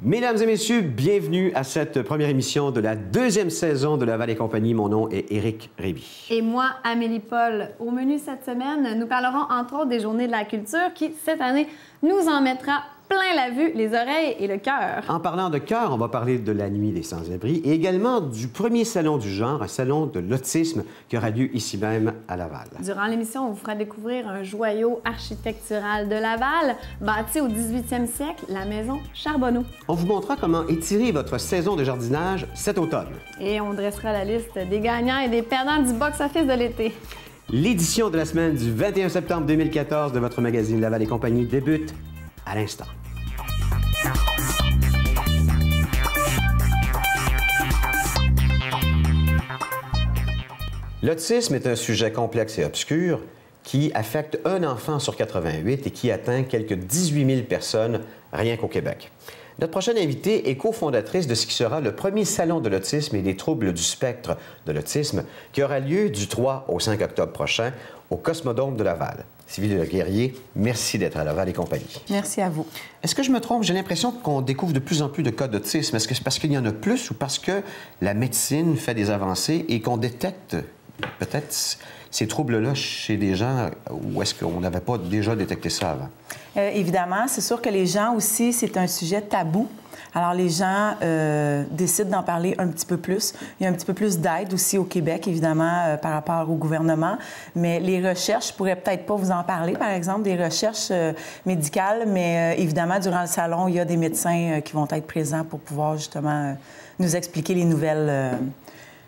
Mesdames et messieurs, bienvenue à cette première émission de la deuxième saison de Laval et compagnie. Mon nom est Éric Réby. Et moi, Amélie Paul. Au menu cette semaine, nous parlerons entre autres des Journées de la culture qui, cette année, nous en mettra plein la vue, les oreilles et le cœur. En parlant de cœur, on va parler de la Nuit des sans-abri et également du premier salon du genre, un salon de l'autisme qui aura lieu ici même à Laval. Durant l'émission, on vous fera découvrir un joyau architectural de Laval, bâti au 18e siècle, la maison Charbonneau. On vous montrera comment étirer votre saison de jardinage cet automne. Et on dressera la liste des gagnants et des perdants du box-office de l'été. L'édition de la semaine du 21 septembre 2014 de votre magazine Laval et compagnie débute à l'instant. L'autisme est un sujet complexe et obscur qui affecte un enfant sur 88 et qui atteint quelques 18 000 personnes rien qu'au Québec. Notre prochaine invitée est cofondatrice de ce qui sera le premier salon de l'autisme et des troubles du spectre de l'autisme qui aura lieu du 3 au 5 octobre prochain au Cosmodome de Laval. Sylvie Leguerrier, merci d'être à Laval et compagnie. Merci à vous. Est-ce que je me trompe? J'ai l'impression qu'on découvre de plus en plus de cas d'autisme. Est-ce que c'est parce qu'il y en a plus ou parce que la médecine fait des avancées et qu'on détecte peut-être ces troubles-là chez des gens ou est-ce qu'on n'avait pas déjà détecté ça avant? Évidemment, c'est sûr que les gens aussi, c'est un sujet tabou. Alors, les gens décident d'en parler un petit peu plus. Il y a un petit peu plus d'aide aussi au Québec, évidemment, par rapport au gouvernement. Mais les recherches, je pourrais peut-être pas vous en parler, par exemple, des recherches médicales, mais évidemment, durant le salon, il y a des médecins qui vont être présents pour pouvoir justement nous expliquer les nouvelles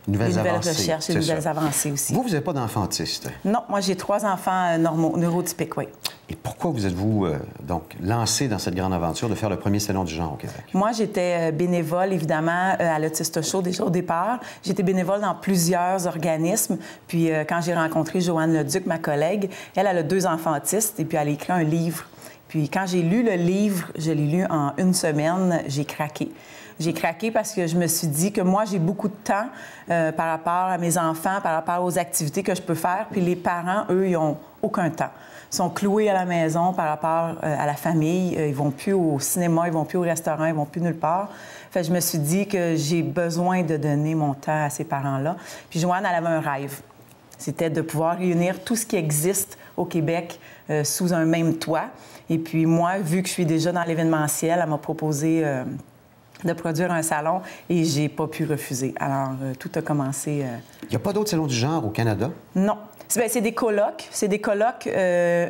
recherches, les nouvelles avancées aussi. Vous n'avez pas d'enfant autiste? Non, moi, j'ai 3 enfants normaux, neurotypiques, oui. Et pourquoi vous êtes-vous donc lancé dans cette grande aventure de faire le premier salon du genre au Québec? Moi, j'étais bénévole, évidemment, à l'Autiste Show déjà au départ. J'étais bénévole dans plusieurs organismes. Puis quand j'ai rencontré Joanne Leduc, ma collègue, elle a 2 enfants autistes et puis elle a écrit un livre. Puis quand j'ai lu le livre, je l'ai lu en 1 semaine, j'ai craqué. J'ai craqué parce que je me suis dit que moi, j'ai beaucoup de temps par rapport à mes enfants, par rapport aux activités que je peux faire. Puis les parents, eux, ils n'ont aucun temps. Ils sont cloués à la maison par rapport à la famille. Ils vont plus au cinéma, ils vont plus au restaurant, ils vont plus nulle part. Fait que je me suis dit que j'ai besoin de donner mon temps à ces parents-là. Puis Joanne, elle avait un rêve. C'était de pouvoir réunir tout ce qui existe au Québec sous un même toit. Et puis moi, vu que je suis déjà dans l'événementiel, elle m'a proposé de produire un salon et j'ai pas pu refuser. Alors, tout a commencé... Il n'y a pas d'autres salons du genre au Canada? Non. C'est des colloques. C'est des colloques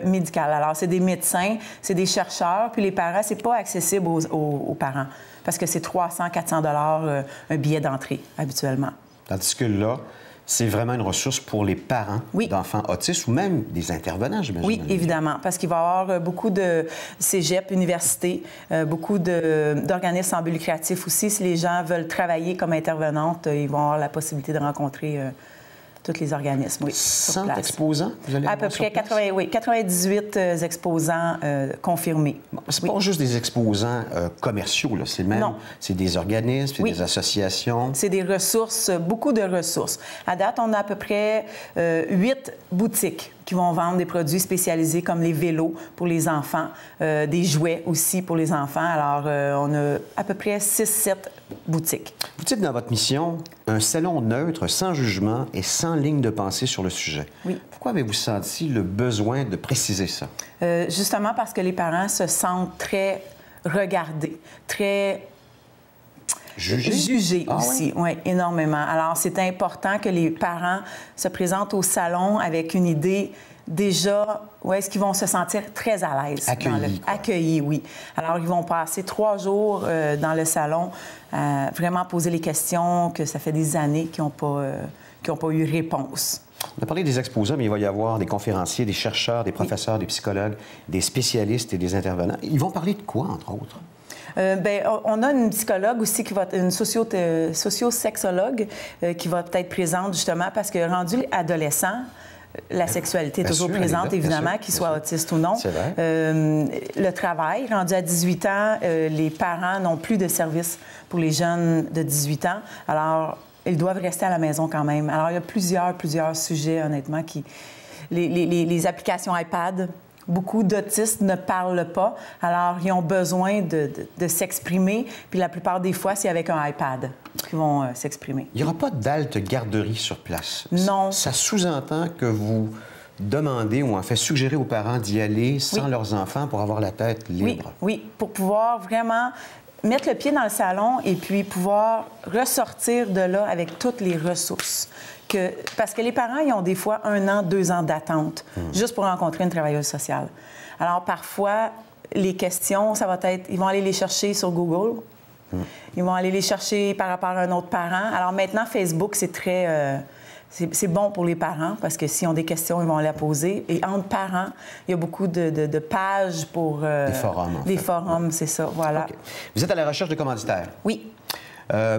médicaux. Alors, c'est des médecins, c'est des chercheurs, puis les parents, c'est pas accessible aux parents parce que c'est 300-400 $ un billet d'entrée, habituellement. Tandis que là, c'est vraiment une ressource pour les parents d'enfants autistes ou même des intervenants, j'imagine. Oui, évidemment, parce qu'il va y avoir beaucoup de cégep, universités, beaucoup d'organismes en but lucratif aussi. Si les gens veulent travailler comme intervenantes, ils vont avoir la possibilité de rencontrer tous les organismes, oui. 100 exposants, vous allez à peu près 98 exposants confirmés. Bon, c'est pas juste des exposants commerciaux, là. C'est même c'est des organismes, c'est des associations. C'est des ressources, beaucoup de ressources. À date, on a à peu près 8 boutiques qui vont vendre des produits spécialisés comme les vélos pour les enfants, des jouets aussi pour les enfants. Alors, on a à peu près 6-7 boutiques. Vous dites dans votre mission, un salon neutre, sans jugement et sans ligne de pensée sur le sujet. Oui. Pourquoi avez-vous senti le besoin de préciser ça? Justement parce que les parents se sentent très regardés, très... Jugés aussi, oui, énormément. Alors, c'est important que les parents se présentent au salon avec une idée déjà où est-ce qu'ils vont se sentir très à l'aise. Accueillis, oui. Alors, ils vont passer 3 jours dans le salon, vraiment poser les questions que ça fait des années qu'ils n'ont pas eu réponse. On a parlé des exposants, mais il va y avoir des conférenciers, des chercheurs, des professeurs, des psychologues, des spécialistes et des intervenants. Ils vont parler de quoi, entre autres? On a une psychologue aussi, une socio-sexologue qui va peut-être présente justement parce que rendu adolescent, la sexualité est toujours présente, évidemment, qu'il soit autiste ou non. C'est vrai. Le travail, rendu à 18 ans, les parents n'ont plus de services pour les jeunes de 18 ans. Alors, ils doivent rester à la maison quand même. Alors, il y a plusieurs sujets, honnêtement, qui... Les applications iPad Beaucoup d'autistes ne parlent pas, alors ils ont besoin de s'exprimer. Puis la plupart des fois, c'est avec un iPad qu'ils vont s'exprimer. Il n'y aura pas d'halte garderie sur place? Non. Ça sous-entend que vous demandez ou en fait suggérer aux parents d'y aller sans leurs enfants pour avoir la tête libre? Oui, pour pouvoir vraiment mettre le pied dans le salon et puis pouvoir ressortir de là avec toutes les ressources. Parce que les parents, ils ont des fois 1 an, 2 ans d'attente juste pour rencontrer une travailleuse sociale. Alors, parfois, les questions, ça va être... Ils vont aller les chercher sur Google. Ils vont aller les chercher par rapport à un autre parent. Alors, maintenant, Facebook, c'est très... c'est bon pour les parents parce que s'ils ont des questions, ils vont les poser. Et entre parents, il y a beaucoup de pages pour... Des forums, en fait. Des forums, c'est ça, voilà. Okay. Vous êtes à la recherche de commanditaires? Oui.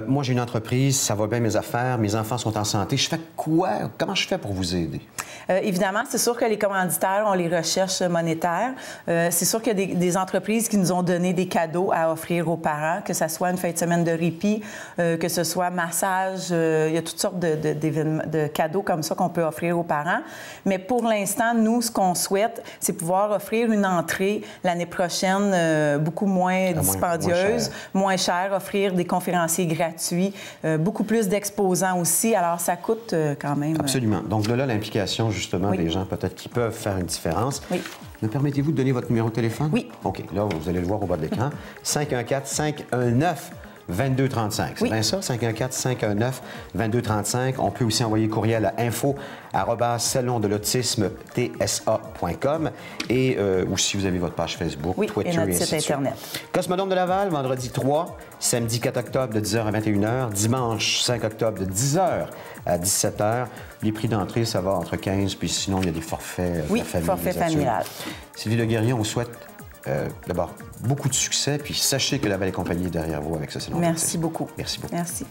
Moi, j'ai une entreprise, ça va bien mes affaires, mes enfants sont en santé. Je fais quoi? Comment je fais pour vous aider? Évidemment, c'est sûr que les commanditaires, on les recherche monétaires. C'est sûr qu'il y a des entreprises qui nous ont donné des cadeaux à offrir aux parents, que ce soit une fin de semaine de répit, que ce soit massage. Il y a toutes sortes de cadeaux comme ça qu'on peut offrir aux parents. Mais pour l'instant, nous, ce qu'on souhaite, c'est pouvoir offrir une entrée l'année prochaine beaucoup moins dispendieuse, moins chère, offrir des conférenciers gratuits, beaucoup plus d'exposants aussi. Alors, ça coûte quand même... Absolument. Donc, de là, l'implication, justement, des gens peut-être qui peuvent faire une différence. Oui. Me permettez-vous de donner votre numéro de téléphone? Oui. OK. Là, vous allez le voir au bas de l'écran. 514-519-2235. C'est bien ça? 514-519-2235. On peut aussi envoyer courriel à info@salondelautisme.tsa.com et ou si vous avez votre page Facebook, Twitter et notre site Internet. Cosmodome de Laval, vendredi 3, samedi 4 octobre de 10h à 21h, dimanche 5 octobre de 10h à 17h. Les prix d'entrée, ça va entre 15, puis sinon, il y a des forfaits de la famille. Forfait familial. Sylvie Le Guerrier, on vous souhaite d'abord beaucoup de succès, puis sachez que Laval et compagnie est derrière vous avec ce salon. Merci beaucoup. Merci beaucoup. Merci.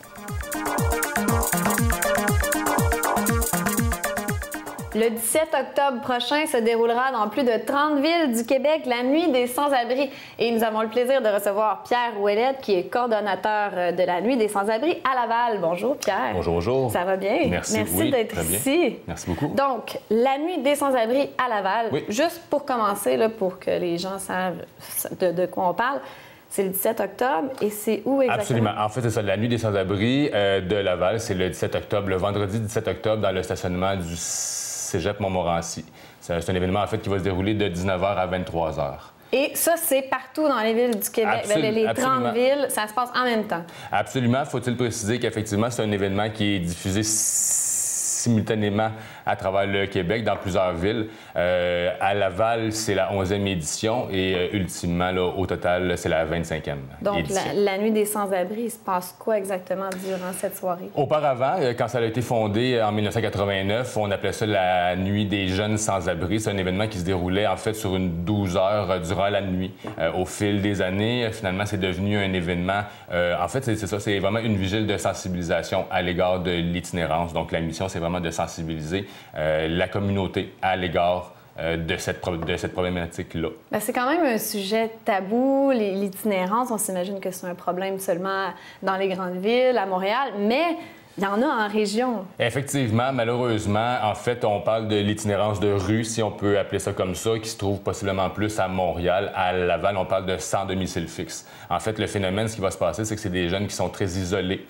Le 17 octobre prochain se déroulera dans plus de 30 villes du Québec la Nuit des Sans-Abri. Et nous avons le plaisir de recevoir Pierre Ouellette, qui est coordonnateur de la Nuit des Sans-Abri à Laval. Bonjour, Pierre. Bonjour, bonjour. Ça va bien? Merci d'être ici. Merci beaucoup. Donc, la Nuit des Sans-Abri à Laval, juste pour commencer, là, pour que les gens savent de quoi on parle, c'est le 17 octobre et c'est où exactement? Absolument. En fait, c'est ça. La Nuit des Sans-Abri de Laval, c'est le 17 octobre, le vendredi 17 octobre, dans le stationnement du Cégep Montmorency. C'est un événement, en fait, qui va se dérouler de 19h à 23h. Et ça, c'est partout dans les villes du Québec. Les 30 villes, ça se passe en même temps. Absolument. Faut-il préciser qu'effectivement, c'est un événement qui est diffusé simultanément à travers le Québec, dans plusieurs villes. À Laval, c'est la 11e édition et ultimement, là, au total, c'est la 25e Donc, édition. la Nuit des Sans-Abri, il se passe quoi exactement durant cette soirée? Auparavant, quand ça a été fondé en 1989, on appelait ça la Nuit des Jeunes Sans-Abri. C'est un événement qui se déroulait, en fait, sur une 12 heures durant la nuit. Au fil des années, finalement, c'est devenu un événement... en fait, c'est ça, c'est vraiment une vigile de sensibilisation à l'égard de l'itinérance. Donc, la mission, c'est vraiment de sensibiliser la communauté à l'égard de cette problématique-là. Bien, c'est quand même un sujet tabou, l'itinérance. On s'imagine que c'est un problème seulement dans les grandes villes, à Montréal, mais il y en a en région. Effectivement, malheureusement, en fait, on parle de l'itinérance de rue, si on peut appeler ça comme ça, qui se trouve possiblement plus à Montréal. À Laval, on parle de sans domicile fixe. En fait, le phénomène, ce qui va se passer, c'est que c'est des jeunes qui sont très isolés.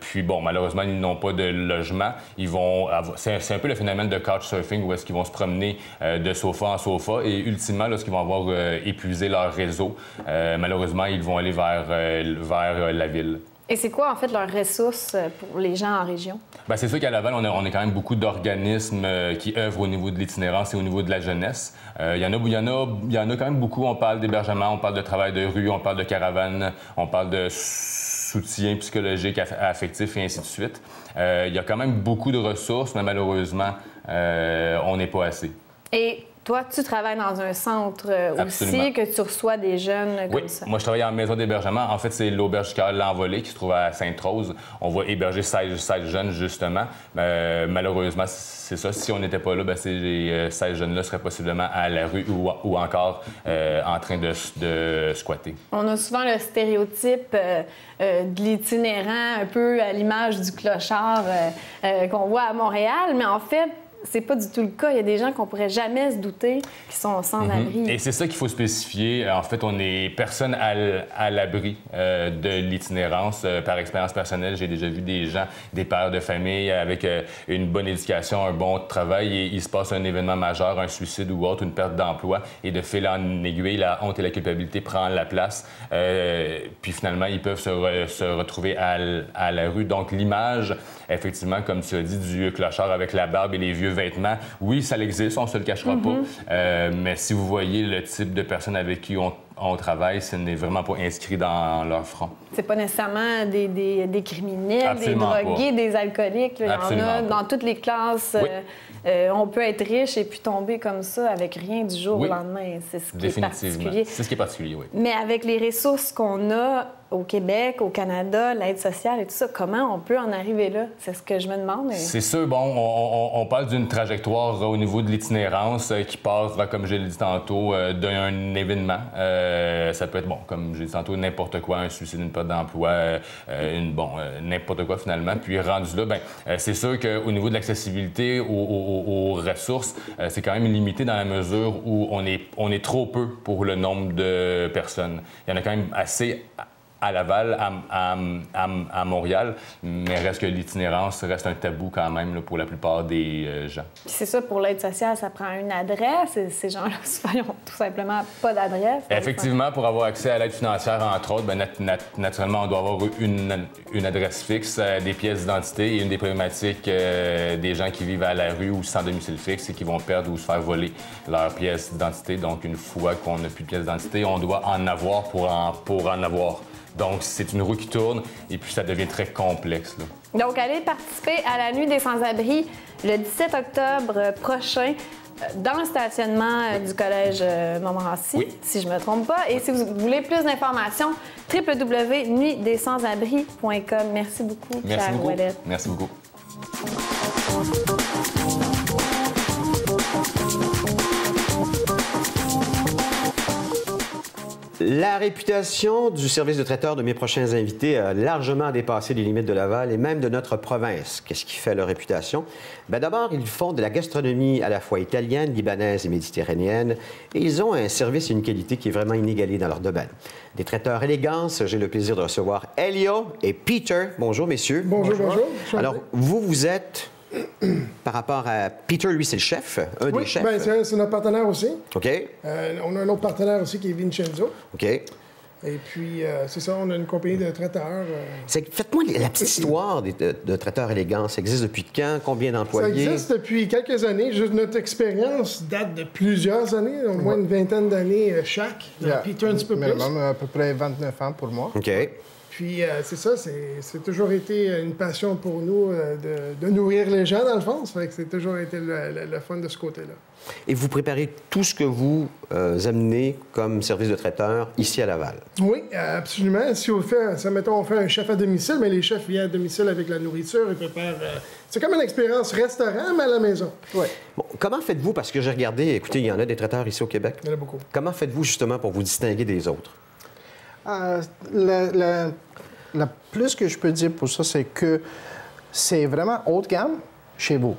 Puis bon, malheureusement, ils n'ont pas de logement. Ils vont c'est un peu le phénomène de couchsurfing, où est-ce qu'ils vont se promener de sofa en sofa et ultimement, lorsqu'ils vont avoir épuisé leur réseau, malheureusement, ils vont aller vers la ville. Et c'est quoi, en fait, leurs ressources pour les gens en région? Bien, c'est sûr qu'à Laval, on a quand même beaucoup d'organismes qui œuvrent au niveau de l'itinérance et au niveau de la jeunesse. Il y en a quand même beaucoup. On parle d'hébergement, on parle de travail de rue, on parle de caravane, on parle de soutien psychologique, affectif et ainsi de suite. Il y a quand même beaucoup de ressources, mais malheureusement, on n'est pas assez. Et toi, tu travailles dans un centre Absolument. aussi, que tu reçois des jeunes comme ça. Oui, moi, je travaille en maison d'hébergement. En fait, c'est l'auberge du Cœur L'Envolée qui se trouve à Sainte-Rose. On va héberger 16 jeunes, justement. Malheureusement, c'est ça. Si on n'était pas là, ces 16 jeunes-là seraient possiblement à la rue ou encore en train de squatter. On a souvent le stéréotype de l'itinérant, un peu à l'image du clochard qu'on voit à Montréal, mais en fait, c'est pas du tout le cas. Il y a des gens qu'on pourrait jamais se douter qui sont sans abri. Et c'est ça qu'il faut spécifier. En fait, on est personne à l'abri de l'itinérance. Par expérience personnelle, j'ai déjà vu des gens, des pères de famille avec une bonne éducation, un bon travail, et il se passe un événement majeur, un suicide ou autre, une perte d'emploi, et de fil en aiguille, la honte et la culpabilité prennent la place. Puis finalement, ils peuvent se retrouver à la rue. Donc l'image, effectivement, comme tu as dit, du clochard avec la barbe et les vieux vêtements, oui, ça existe, on se le cachera pas. Mais si vous voyez le type de personnes avec qui on travaille, ce n'est vraiment pas inscrit dans leur front. C'est pas nécessairement des criminels, Absolument des drogués, pas. des alcooliques. Là. Il y en a Absolument dans toutes les classes. Oui. On peut être riche et puis tomber comme ça avec rien du jour au lendemain. C'est ce qui est particulier. C'est ce qui est particulier, oui. Mais avec les ressources qu'on a au Québec, au Canada, l'aide sociale et tout ça, comment on peut en arriver là? C'est ce que je me demande. C'est sûr, bon, on parle d'une trajectoire au niveau de l'itinérance qui passe, comme je l'ai dit tantôt, d'un événement. Ça peut être, bon, comme j'ai dit tantôt, n'importe quoi, un suicide, une perte d'emploi, n'importe quoi finalement. Puis rendu là, c'est sûr qu'au niveau de l'accessibilité aux ressources, c'est quand même limité dans la mesure où on est trop peu pour le nombre de personnes. Il y en a quand même assez à Laval, à Montréal, mais reste que l'itinérance reste un tabou quand même là, pour la plupart des gens. Puis c'est ça, pour l'aide sociale, ça prend une adresse. Et ces gens-là, souvent, ils n'ont tout simplement pas d'adresse. Effectivement, pour avoir accès à l'aide financière, entre autres, naturellement, on doit avoir une adresse fixe, des pièces d'identité, et une des problématiques des gens qui vivent à la rue ou sans domicile fixe, c'est qu'ils vont perdre ou se faire voler leurs pièces d'identité. Donc, une fois qu'on n'a plus de pièces d'identité, on doit en avoir pour en avoir. Donc, c'est une roue qui tourne et puis ça devient très complexe. Là. Donc, allez participer à la Nuit des sans-abri le 17 octobre prochain dans le stationnement du Collège Montmorency, si je ne me trompe pas. Et si vous voulez plus d'informations, www.nuitdessansabris.com. Merci beaucoup, Pierre Ouellette. Merci beaucoup. La réputation du service de traiteur de mes prochains invités a largement dépassé les limites de Laval et même de notre province. Qu'est-ce qui fait leur réputation? D'abord, ils font de la gastronomie à la fois italienne, libanaise et méditerranéenne, et ils ont un service et une qualité qui est vraiment inégalée dans leur domaine. Des traiteurs élégance, j'ai le plaisir de recevoir Elio et Peter. Bonjour, messieurs. Bonjour, bonjour. Alors, vous êtes... Par rapport à Peter, lui, c'est le chef, un des chefs. Oui, c'est notre partenaire aussi. OK. On a un autre partenaire aussi qui est Vincenzo. OK. Et puis, c'est ça, on a une compagnie de traiteurs. Faites-moi la petite histoire de traiteurs élégants. Ça existe depuis quand? Combien d'employés? Ça existe depuis quelques années. Juste notre expérience date de plusieurs années, au moins une vingtaine d'années chaque. Peter, un petit peu plus. Minimum, à peu près 29 ans pour moi. OK. Puis, c'est ça, c'est toujours été une passion pour nous de nourrir les gens, dans le fond. Ça fait que c'est toujours été le fun de ce côté-là. Et vous préparez tout ce que vous amenez comme service de traiteur ici à Laval? Oui, absolument. Si on fait un chef à domicile, mais les chefs viennent à domicile avec la nourriture, ils préparent... c'est comme une expérience restaurant, mais à la maison. Oui. Bon, comment faites-vous, parce que j'ai regardé, écoutez, il y en a des traiteurs ici au Québec. Il y en a beaucoup. Comment faites-vous justement pour vous distinguer des autres? Le plus que je peux dire pour ça, c'est que c'est vraiment haut de gamme chez vous.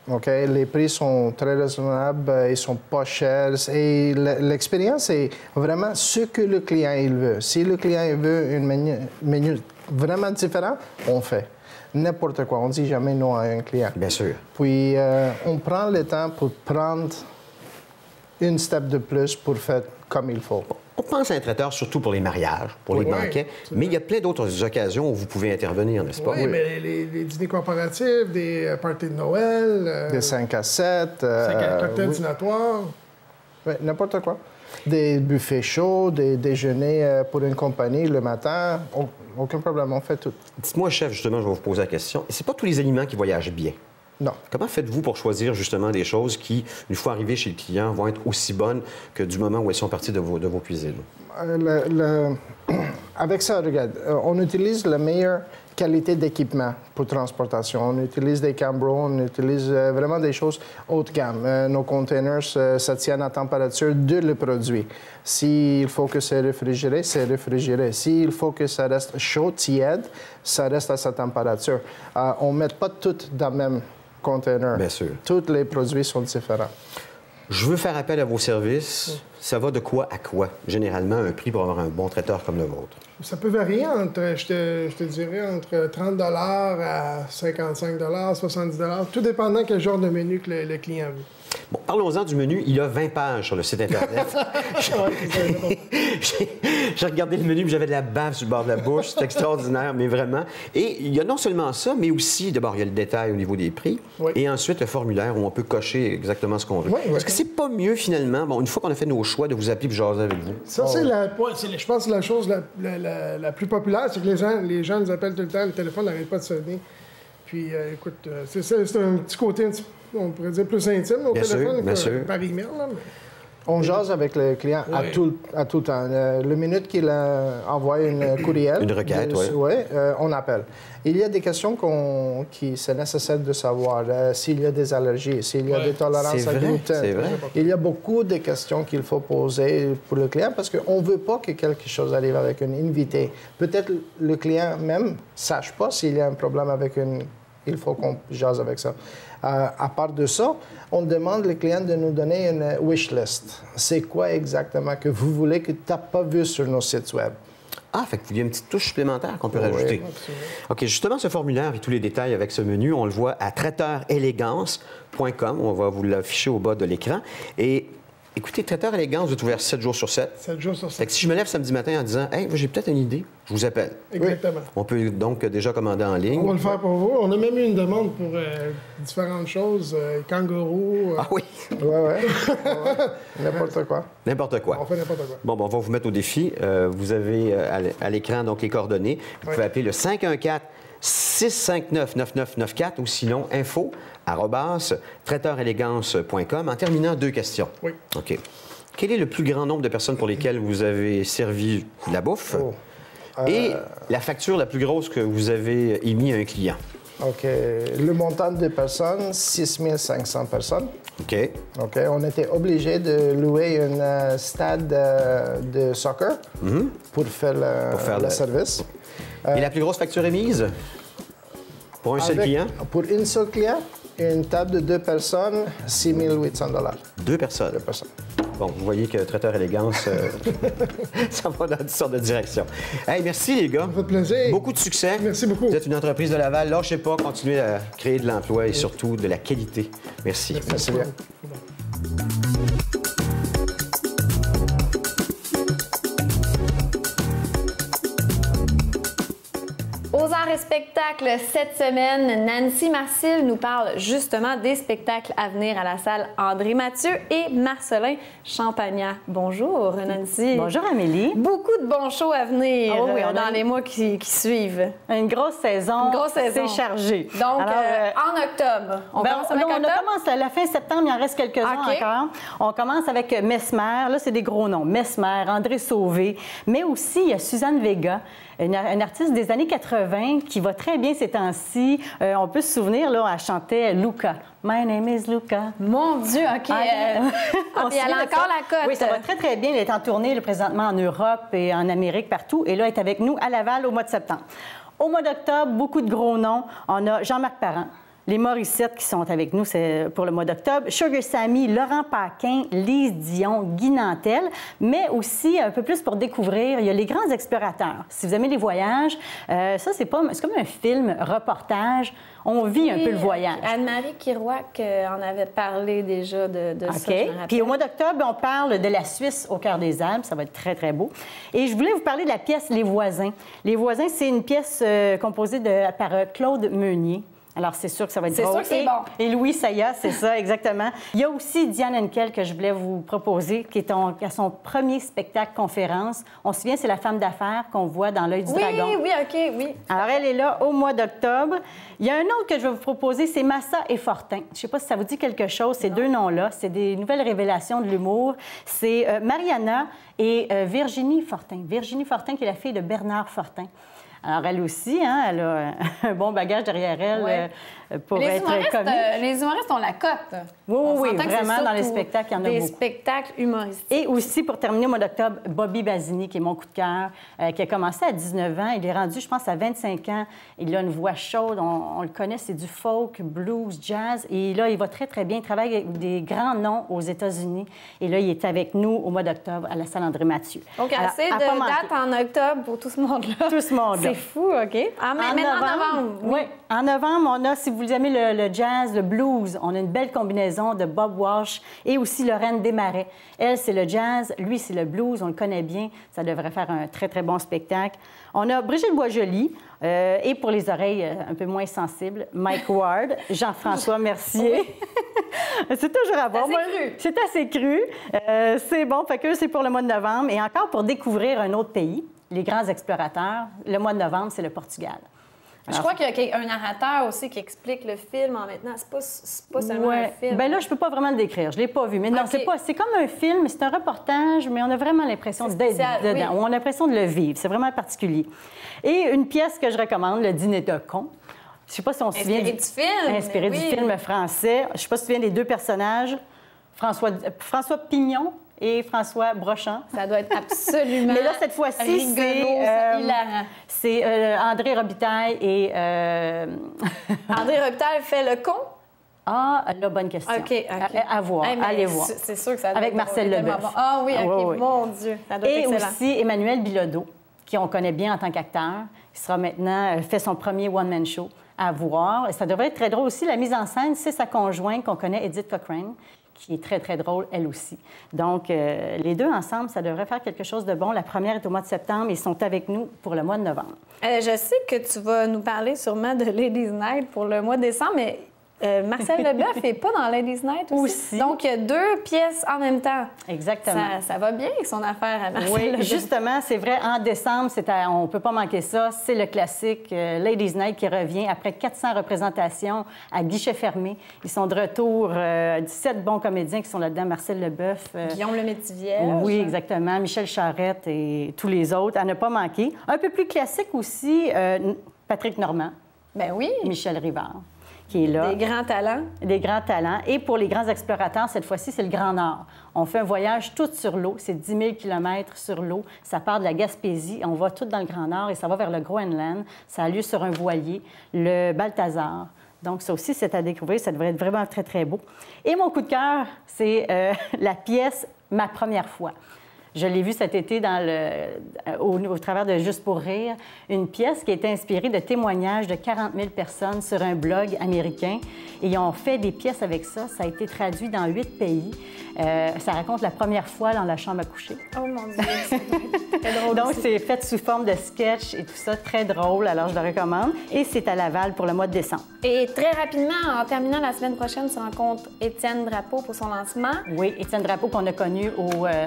OK? Les prix sont très raisonnables, ils sont pas chers et l'expérience est vraiment ce que le client il veut. Si le client il veut une menu vraiment différent, on fait. N'importe quoi. On dit jamais non à un client. Bien sûr. Puis, on prend le temps pour prendre une step de plus pour faire comme il faut. On pense à un traiteur surtout pour les mariages, pour les banquets, mais il y a plein d'autres occasions où vous pouvez intervenir, n'est-ce pas? Oui, mais les dîners corporatifs, des parties de Noël... des 5 à 7... 5 à cocktails dînatoires. Oui, n'importe quoi. Des buffets chauds, des déjeuners pour une compagnie le matin, aucun problème, on fait tout. Dites-moi, chef, justement, je vais vous poser la question. C'est pas tous les aliments qui voyagent bien. Non. Comment faites-vous pour choisir justement des choses qui, une fois arrivées chez le client, vont être aussi bonnes que du moment où elles sont parties de vos cuisines? Avec ça, regarde, on utilise la meilleure qualité d'équipement pour transportation. On utilise des Cambro, on utilise vraiment des choses haut de gamme. Nos containers, ça tient à température de le produit. S'il faut que c'est réfrigéré, c'est réfrigéré. S'il faut que ça reste chaud, tiède, ça reste à sa température. On ne met pas tout dans la même container. Bien sûr. Tous les produits sont différents. Je veux faire appel à vos services. Ça va de quoi à quoi, généralement, un prix pour avoir un bon traiteur comme le vôtre? Ça peut varier entre, je te dirais, entre 30 à 55 70 tout dépendant quel genre de menu que le client veut. Bon, parlons-en du menu. Il y a 20 pages sur le site Internet. J'ai regardé le menu, j'avais de la bave sur le bord de la bouche. C'est extraordinaire, mais vraiment. Et il y a non seulement ça, mais aussi, d'abord, il y a le détail au niveau des prix. Oui. Et ensuite, le formulaire où on peut cocher exactement ce qu'on veut. Oui, oui. Est-ce que c'est pas mieux, finalement, bon, une fois qu'on a fait nos choix, de vous appeler et jaser avec vous? Ça, je pense que la chose la plus populaire, c'est que les gens nous appellent tout le temps, le téléphone n'arrête pas de sonner. Puis, écoute, c'est un petit côté, on pourrait dire, plus intime au téléphone par email. Là, mais... On jase avec le client à tout temps. Le minute qu'il envoie une courriel, une requête, on appelle. Il y a des questions qui c'est nécessaire de savoir. S'il y a des allergies, s'il y a des tolérances à gluten. C'est vrai. Il y a beaucoup de questions qu'il faut poser pour le client parce qu'on ne veut pas que quelque chose arrive avec une invité. Peut-être le client même ne sache pas s'il y a un problème avec une... Il faut qu'on jase avec ça. À part de ça, on demande le client de nous donner une wish list. C'est quoi exactement que vous voulez que tu n'as pas vu sur nos sites web? Ah, fait qu'il y a une petite touche supplémentaire qu'on peut rajouter. OK, justement, ce formulaire et tous les détails avec ce menu, on le voit à traiteurélégance.com. On va vous l'afficher au bas de l'écran. Et écoutez, Traiteur Élégance est ouvert 7 jours sur 7. 7 jours sur 7. Fait que si je me lève samedi matin en disant « Hey, j'ai peut-être une idée », je vous appelle. Exactement. On peut donc déjà commander en ligne. On va le faire pour vous. On a même eu une demande pour différentes choses. Kangourou. Ah oui? Ouais. N'importe quoi. N'importe quoi. On fait n'importe quoi. Bon, on va vous mettre au défi. Vous avez à l'écran donc les coordonnées. Vous pouvez appeler le 514-659-9994 ou sinon info@traiteurélégance.com. En terminant, 2 questions. Oui. OK. Quel est le plus grand nombre de personnes pour lesquelles vous avez servi de la bouffe? Et la facture la plus grosse que vous avez émise à un client? OK. Le montant de personnes, 6 500 personnes. OK. OK. On était obligé de louer un stade de soccer pour faire le service. Et la plus grosse facture émise? Pour un seul client? Pour une seule client, une table de 2 personnes, 6 800 $. 2 personnes? 2 personnes. Bon, vous voyez que Traiteur Élégance, ça va dans toutes sortes de directions. Hey, merci les gars. Ça fait plaisir. Beaucoup de succès. Merci beaucoup. Vous êtes une entreprise de Laval. Lâchez pas, continuez à créer de l'emploi et surtout de la qualité. Merci. Merci bien. Aux arts et spectacles, cette semaine, Nancy Marcil nous parle justement des spectacles à venir à la salle André Mathieu et Marcelin Champagnat. Bonjour, Nancy. Bonjour, Amélie. Beaucoup de bons shows à venir dans les mois qui suivent. Une grosse saison. Une grosse saison. C'est chargé. Donc, en octobre. On commence avec octobre? On commence à la fin septembre, il en reste quelques-uns encore. On commence avec Mesmer. Là, c'est des gros noms. Mesmer, André Sauvé. Mais aussi, il y a Suzanne Vega, une artiste des années 80 qui va très bien ces temps-ci. On peut se souvenir, là, elle chantait Luca. My name is Luca. Mon Dieu, OK. Puis elle a encore la cote. Oui, ça va très, très bien. Elle est en tournée là, présentement en Europe et en Amérique, partout. Et là, elle est avec nous à Laval au mois de septembre. Au mois d'octobre, beaucoup de gros noms. On a Jean-Marc Parent. Les Morissettes qui sont avec nous, c'est pour le mois d'octobre. Sugar Sammy, Laurent Paquin, Lise Dion, Guy Nantel, mais aussi un peu plus pour découvrir, il y a les grands explorateurs. Si vous aimez les voyages, ça, c'est comme un film, reportage. On vit un peu le voyage. Anne-Marie Kirouac en avait parlé déjà de ça, je me rappelle. Puis au mois d'octobre, on parle de la Suisse au cœur des Alpes. Ça va être très, très beau. Et je voulais vous parler de la pièce Les Voisins. Les Voisins, c'est une pièce composée par Claude Meunier. Alors, c'est sûr que ça va être drôle. C'est sûr que c'est bon. Et Louis Saya, c'est ça, exactement. Il y a aussi Diane Henkel que je voulais vous proposer, qui est à son premier spectacle-conférence. On se souvient, c'est la femme d'affaires qu'on voit dans L'œil du dragon. Oui, OK, oui. Alors, elle est là au mois d'octobre. Il y a un autre que je vais vous proposer, c'est Massa et Fortin. Je ne sais pas si ça vous dit quelque chose, ces deux noms-là. C'est des nouvelles révélations de l'humour. C'est Mariana Et Virginie Fortin. Virginie Fortin, qui est la fille de Bernard Fortin. Alors, elle aussi, hein, elle a un bon bagage derrière elle pour être connue. Les humoristes ont la cote. Oui, vraiment, dans les spectacles, il y en a beaucoup. Des spectacles humoristes. Et aussi, pour terminer au mois d'octobre, Bobby Basini, qui est mon coup de cœur, qui a commencé à 19 ans. Il est rendu, je pense, à 25 ans. Il a une voix chaude, on le connaît, c'est du folk, blues, jazz. Et là, il va très, très bien. Il travaille avec des grands noms aux États-Unis. Et là, il est avec nous au mois d'octobre à la salle André-Mathieu. Donc, assez de dates en octobre pour tout ce monde-là. Tout ce monde-là. C'est fou, OK. Maintenant, en novembre. Oui. En novembre, on a, si vous aimez le jazz, le blues, on a une belle combinaison de Bob Walsh et aussi Lorraine Desmarais. Elle, c'est le jazz, lui, c'est le blues, on le connaît bien. Ça devrait faire un très, très bon spectacle. On a Brigitte Boisjoli et pour les oreilles un peu moins sensibles, Mike Ward, Jean-François Mercier. C'est toujours à voir. C'est assez cru. C'est bon, fait que c'est pour le mois de novembre. Et encore pour découvrir un autre pays, les grands explorateurs, le mois de novembre, c'est le Portugal. Je crois qu'il y a un narrateur aussi qui explique le film en maintenant. C'est pas seulement un film. Bien là, je peux pas vraiment le décrire. Je l'ai pas vu. Mais non, c'est comme un film, c'est un reportage, mais on a vraiment l'impression d'être dedans. On a l'impression de le vivre. C'est vraiment particulier. Et une pièce que je recommande, Le Dîner de con. Je sais pas si on se souvient... Inspiré du film. Inspiré du film français. Je sais pas si tu te souviens des deux personnages, François Pignon et François Brochant. Ça doit être absolument mais là, cette fois-ci, c'est André Robitaille et... André Robitaille fait le con? Ah, là, bonne question. OK. À voir, allez voir. C'est sûr que ça doit avec Marcel Leboeuf. Bon. Ah oui, OK, oui. Mon Dieu, ça doit être excellent. Et aussi Emmanuel Bilodeau, qui on connaît bien en tant qu'acteur, qui sera maintenant, fait son premier one-man show à voir. Et ça devrait être très drôle aussi. La mise en scène, c'est sa conjointe qu'on connaît, Edith Cochrane, qui est très, très drôle, elle aussi. Donc, les deux ensemble, ça devrait faire quelque chose de bon. La première est au mois de septembre. Ils sont avec nous pour le mois de novembre. Je sais que tu vas nous parler sûrement de Ladies Night pour le mois de décembre, mais Marcel Leboeuf n'est pas dans Ladies Night aussi. Donc, il y a deux pièces en même temps. Exactement. Ça va bien, son affaire à Marcel Oui, Leboeuf. justement, c'est vrai, en décembre, on ne peut pas manquer ça. C'est le classique Ladies Night qui revient après 400 représentations à guichet fermé. Ils sont de retour, 17 bons comédiens qui sont là-dedans. Marcel Leboeuf. Guillaume Lemaitre-Vierge. Oui, exactement. Michel Charette et tous les autres, à ne pas manquer. Un peu plus classique aussi, Patrick Normand. Ben oui. Michel Rivard, qui est là. Des grands talents. Des grands talents. Et pour les grands explorateurs, cette fois-ci, c'est le Grand Nord. On fait un voyage tout sur l'eau. C'est 10 000 km sur l'eau. Ça part de la Gaspésie. On va tout dans le Grand Nord et ça va vers le Groenland. Ça a lieu sur un voilier, le Balthazar. Donc, ça aussi, c'est à découvrir. Ça devrait être vraiment très, très beau. Et mon coup de cœur, c'est la pièce « Ma première fois ». Je l'ai vue cet été au travers de Juste pour rire, une pièce qui a été inspirée de témoignages de 40 000 personnes sur un blog américain. Et ils ont fait des pièces avec ça. Ça a été traduit dans 8 pays. Ça raconte la première fois dans la chambre à coucher. Oh mon Dieu, c'est très drôle. Donc, c'est fait sous forme de sketch et tout ça, très drôle. Alors, je le recommande. Et c'est à Laval pour le mois de décembre. Et très rapidement, en terminant la semaine prochaine, tu rencontres Étienne Drapeau pour son lancement. Oui, Étienne Drapeau qu'on a connu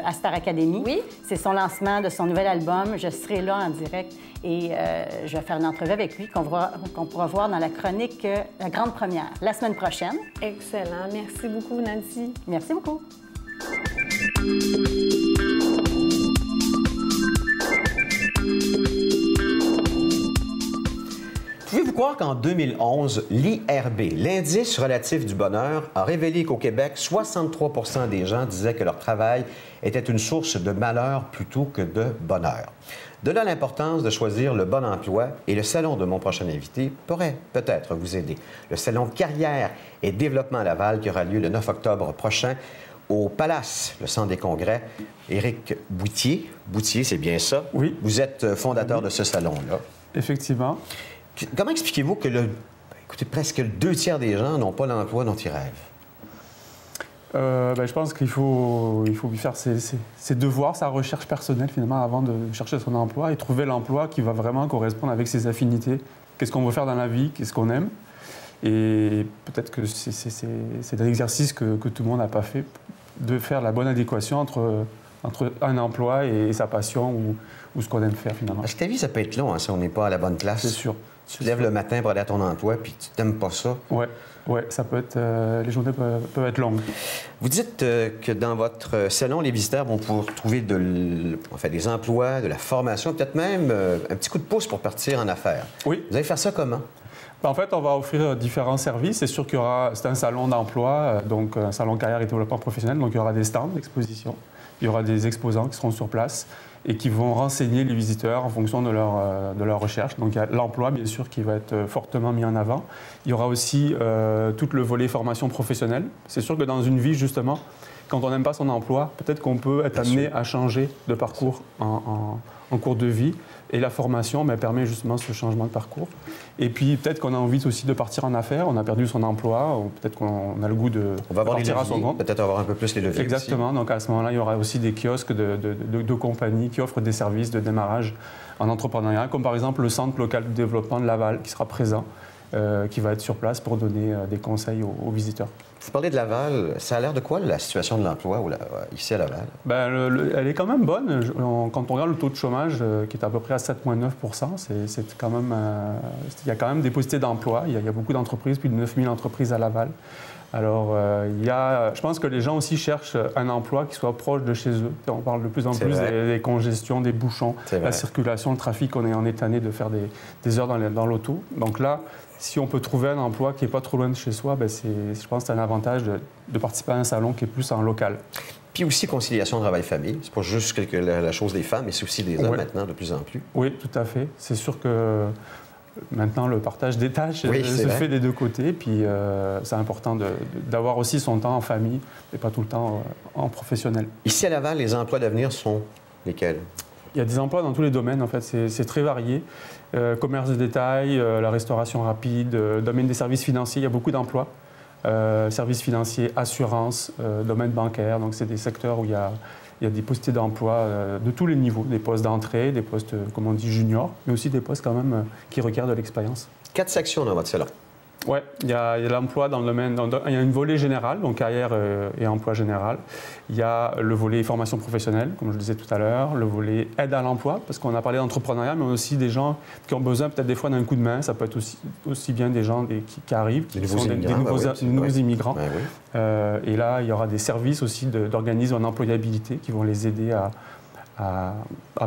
à Star Academy. Oui. C'est son lancement de son nouvel album. Je serai là en direct et je vais faire une entrevue avec lui qu'on pourra voir dans la chronique La Grande Première, la semaine prochaine. Excellent. Merci beaucoup, Nancy. Merci beaucoup. Pouvez-vous croire qu'en 2011, l'IRB, l'Indice relatif du bonheur, a révélé qu'au Québec, 63 % des gens disaient que leur travail était une source de malheur plutôt que de bonheur. De là l'importance de choisir le bon emploi et le salon de mon prochain invité pourrait peut-être vous aider. Le salon Carrière et Développement à Laval qui aura lieu le 9 octobre prochain au Palace, le centre des congrès. Éric Boutier. Boutier, c'est bien ça? Oui. Vous êtes fondateur de ce salon-là. Effectivement. Comment expliquez-vous que écoutez, presque 2 tiers des gens n'ont pas l'emploi dont ils rêvent? Je pense qu'il faut lui faire ses devoirs, sa recherche personnelle finalement avant de chercher son emploi et trouver l'emploi qui va vraiment correspondre avec ses affinités. Qu'est-ce qu'on veut faire dans la vie, qu'est-ce qu'on aime. Et peut-être que c'est un exercice que tout le monde n'a pas fait, de faire la bonne adéquation entre un emploi et sa passion ou ce qu'on aime faire finalement. Parce que ta vie, ça peut être long, hein, si on n'est pas à la bonne place. C'est sûr. Tu te lèves le matin pour aller à ton emploi, puis tu n'aimes pas ça. Oui, ça peut être. Les journées peuvent être longues. Vous dites que dans votre salon, les visiteurs vont pouvoir trouver des emplois, de la formation, peut-être même un petit coup de pouce pour partir en affaires. Oui. Vous allez faire ça comment? En fait, on va offrir différents services. C'est sûr qu'il y aura. C'est un salon d'emploi, donc un salon carrière et développement professionnel. Donc il y aura des stands d'exposition. Il y aura des exposants qui seront sur place et qui vont renseigner les visiteurs en fonction de leur recherche. Donc il y a l'emploi, bien sûr, qui va être fortement mis en avant. Il y aura aussi tout le volet formation professionnelle. C'est sûr que dans une vie, justement, quand on n'aime pas son emploi, peut-être qu'on peut être amené à changer de parcours en cours de vie. Et la formation permet justement ce changement de parcours. Et puis peut-être qu'on a envie aussi de partir en affaires, on a perdu son emploi, ou peut-être qu'on a le goût de partir à son compte. Peut-être avoir un peu plus les leviers. Exactement. Aussi. Donc à ce moment-là, il y aura aussi des kiosques de compagnies qui offrent des services de démarrage en entrepreneuriat, comme par exemple le Centre local de développement de Laval qui sera présent, qui va être sur place pour donner des conseils aux visiteurs. Vous parlez de Laval. Ça a l'air de quoi, la situation de l'emploi ici à Laval? Elle est quand même bonne. Quand on regarde le taux de chômage, qui est à peu près à 7,9 c'est quand même... il y a quand même des possibilités d'emploi. Il y a beaucoup d'entreprises, plus de 9000 entreprises à Laval. Alors, je pense que les gens aussi cherchent un emploi qui soit proche de chez eux. On parle de plus en plus des congestions, des bouchons, la circulation, le trafic. On est tanné de faire des heures dans l'auto. Donc là, si on peut trouver un emploi qui n'est pas trop loin de chez soi, je pense que c'est un avantage de participer à un salon qui est plus en local. Puis aussi conciliation travail-famille. C'est pas juste la chose des femmes, mais c'est aussi des hommes maintenant, de plus en plus. Oui, tout à fait. C'est sûr que maintenant, le partage des tâches se fait des deux côtés. Puis c'est important d'avoir aussi son temps en famille et pas tout le temps en professionnel. Ici à Laval, les emplois d'avenir sont lesquels? Il y a des emplois dans tous les domaines, en fait. C'est très varié. Commerce de détail, la restauration rapide, domaine des services financiers, il y a beaucoup d'emplois. Services financiers, assurance, domaine bancaire. Donc, c'est des secteurs où il y a des postes d'emploi de tous les niveaux, des postes d'entrée, des postes, comme on dit, juniors, mais aussi des postes quand même qui requièrent de l'expérience. 4 sections dans votre salon. Oui, il y a l'emploi dans le domaine... Il y a une volet générale, donc carrière et emploi général. Il y a le volet formation professionnelle, comme je le disais tout à l'heure, le volet aide à l'emploi, parce qu'on a parlé d'entrepreneuriat, mais aussi des gens qui ont besoin peut-être des fois d'un coup de main. Ça peut être aussi bien des gens qui arrivent, qui sont des nouveaux immigrants. Ben oui. Et là, il y aura des services aussi d'organismes en employabilité qui vont les aider à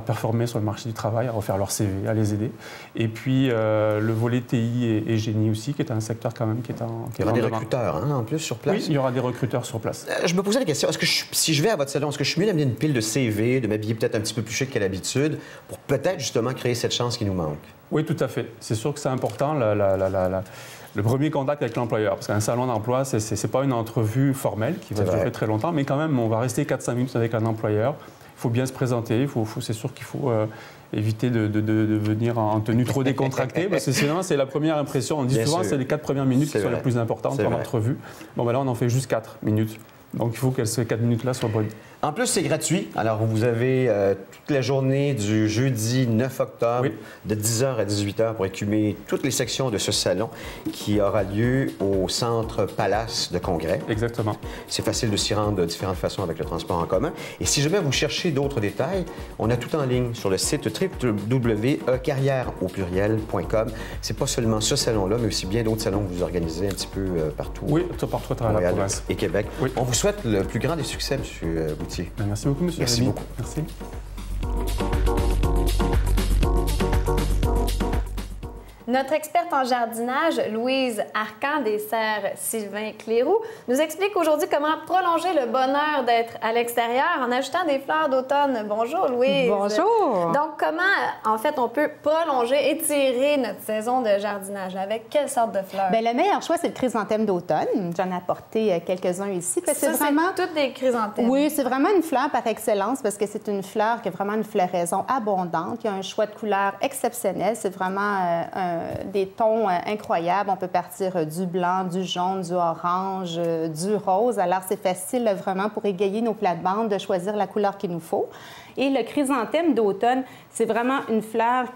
performer sur le marché du travail, à refaire leur CV, à les aider. Et puis, le volet TI et génie aussi, qui est un secteur quand même qui est en... Il y aura des recruteurs, en plus, sur place? Oui, il y aura des recruteurs sur place. Je me posais la question, si je vais à votre salon, est-ce que je suis mieux d'amener une pile de CV, de m'habiller peut-être un petit peu plus chic qu'à l'habitude, pour peut-être justement créer cette chance qui nous manque? Oui, tout à fait. C'est sûr que c'est important, le premier contact avec l'employeur. Parce qu'un salon d'emploi, ce n'est pas une entrevue formelle qui va durer très longtemps, mais quand même, on va rester 4-5 minutes avec un employeur. Il faut bien se présenter. C'est sûr qu'il faut éviter de venir en tenue trop décontractée, parce que sinon, c'est la première impression. On dit souvent que c'est les 4 premières minutes qui sont les plus importantes pour l'entrevue. Bon, là, on en fait juste 4 minutes. Donc, il faut que ces 4 minutes-là soient bonnes. En plus, c'est gratuit. Alors, vous avez toute la journée du jeudi 9 octobre, de 10h à 18h, pour écumer toutes les sections de ce salon qui aura lieu au Centre Palace de Congrès. Exactement. C'est facile de s'y rendre de différentes façons avec le transport en commun. Et si jamais vous cherchez d'autres détails, on a tout en ligne sur le site www.carrièreaupluriel.com. C'est pas seulement ce salon-là, mais aussi bien d'autres salons que vous organisez un petit peu partout. Oui, partout à travers la province. Et Québec. Oui. On vous souhaite le plus grand des succès, M. Boutier. Merci beaucoup, M. Merci Rémy. beaucoup. Merci. Notre experte en jardinage, Louise Arcan des Serres Sylvain Cléroux, nous explique aujourd'hui comment prolonger le bonheur d'être à l'extérieur en ajoutant des fleurs d'automne. Bonjour, Louise. Bonjour. Donc, comment, en fait, on peut prolonger, étirer notre saison de jardinage? Avec quelle sorte de fleurs? Bien, le meilleur choix, c'est le chrysanthème d'automne. J'en ai apporté quelques-uns ici. C'est vraiment... toutes des chrysanthèmes. Oui, c'est vraiment une fleur par excellence parce que c'est une fleur qui a vraiment une floraison abondante. Il y a un choix de couleurs exceptionnel. C'est vraiment des tons incroyables. On peut partir du blanc, du jaune, du orange, du rose. Alors, c'est facile vraiment pour égayer nos plates-bandes de choisir la couleur qu'il nous faut. Et le chrysanthème d'automne, c'est vraiment une fleur,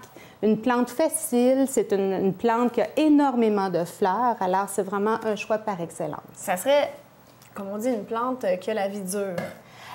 une plante facile. C'est une plante qui a énormément de fleurs. Alors, c'est vraiment un choix par excellence. Ça serait, comme on dit, une plante qui a la vie dure.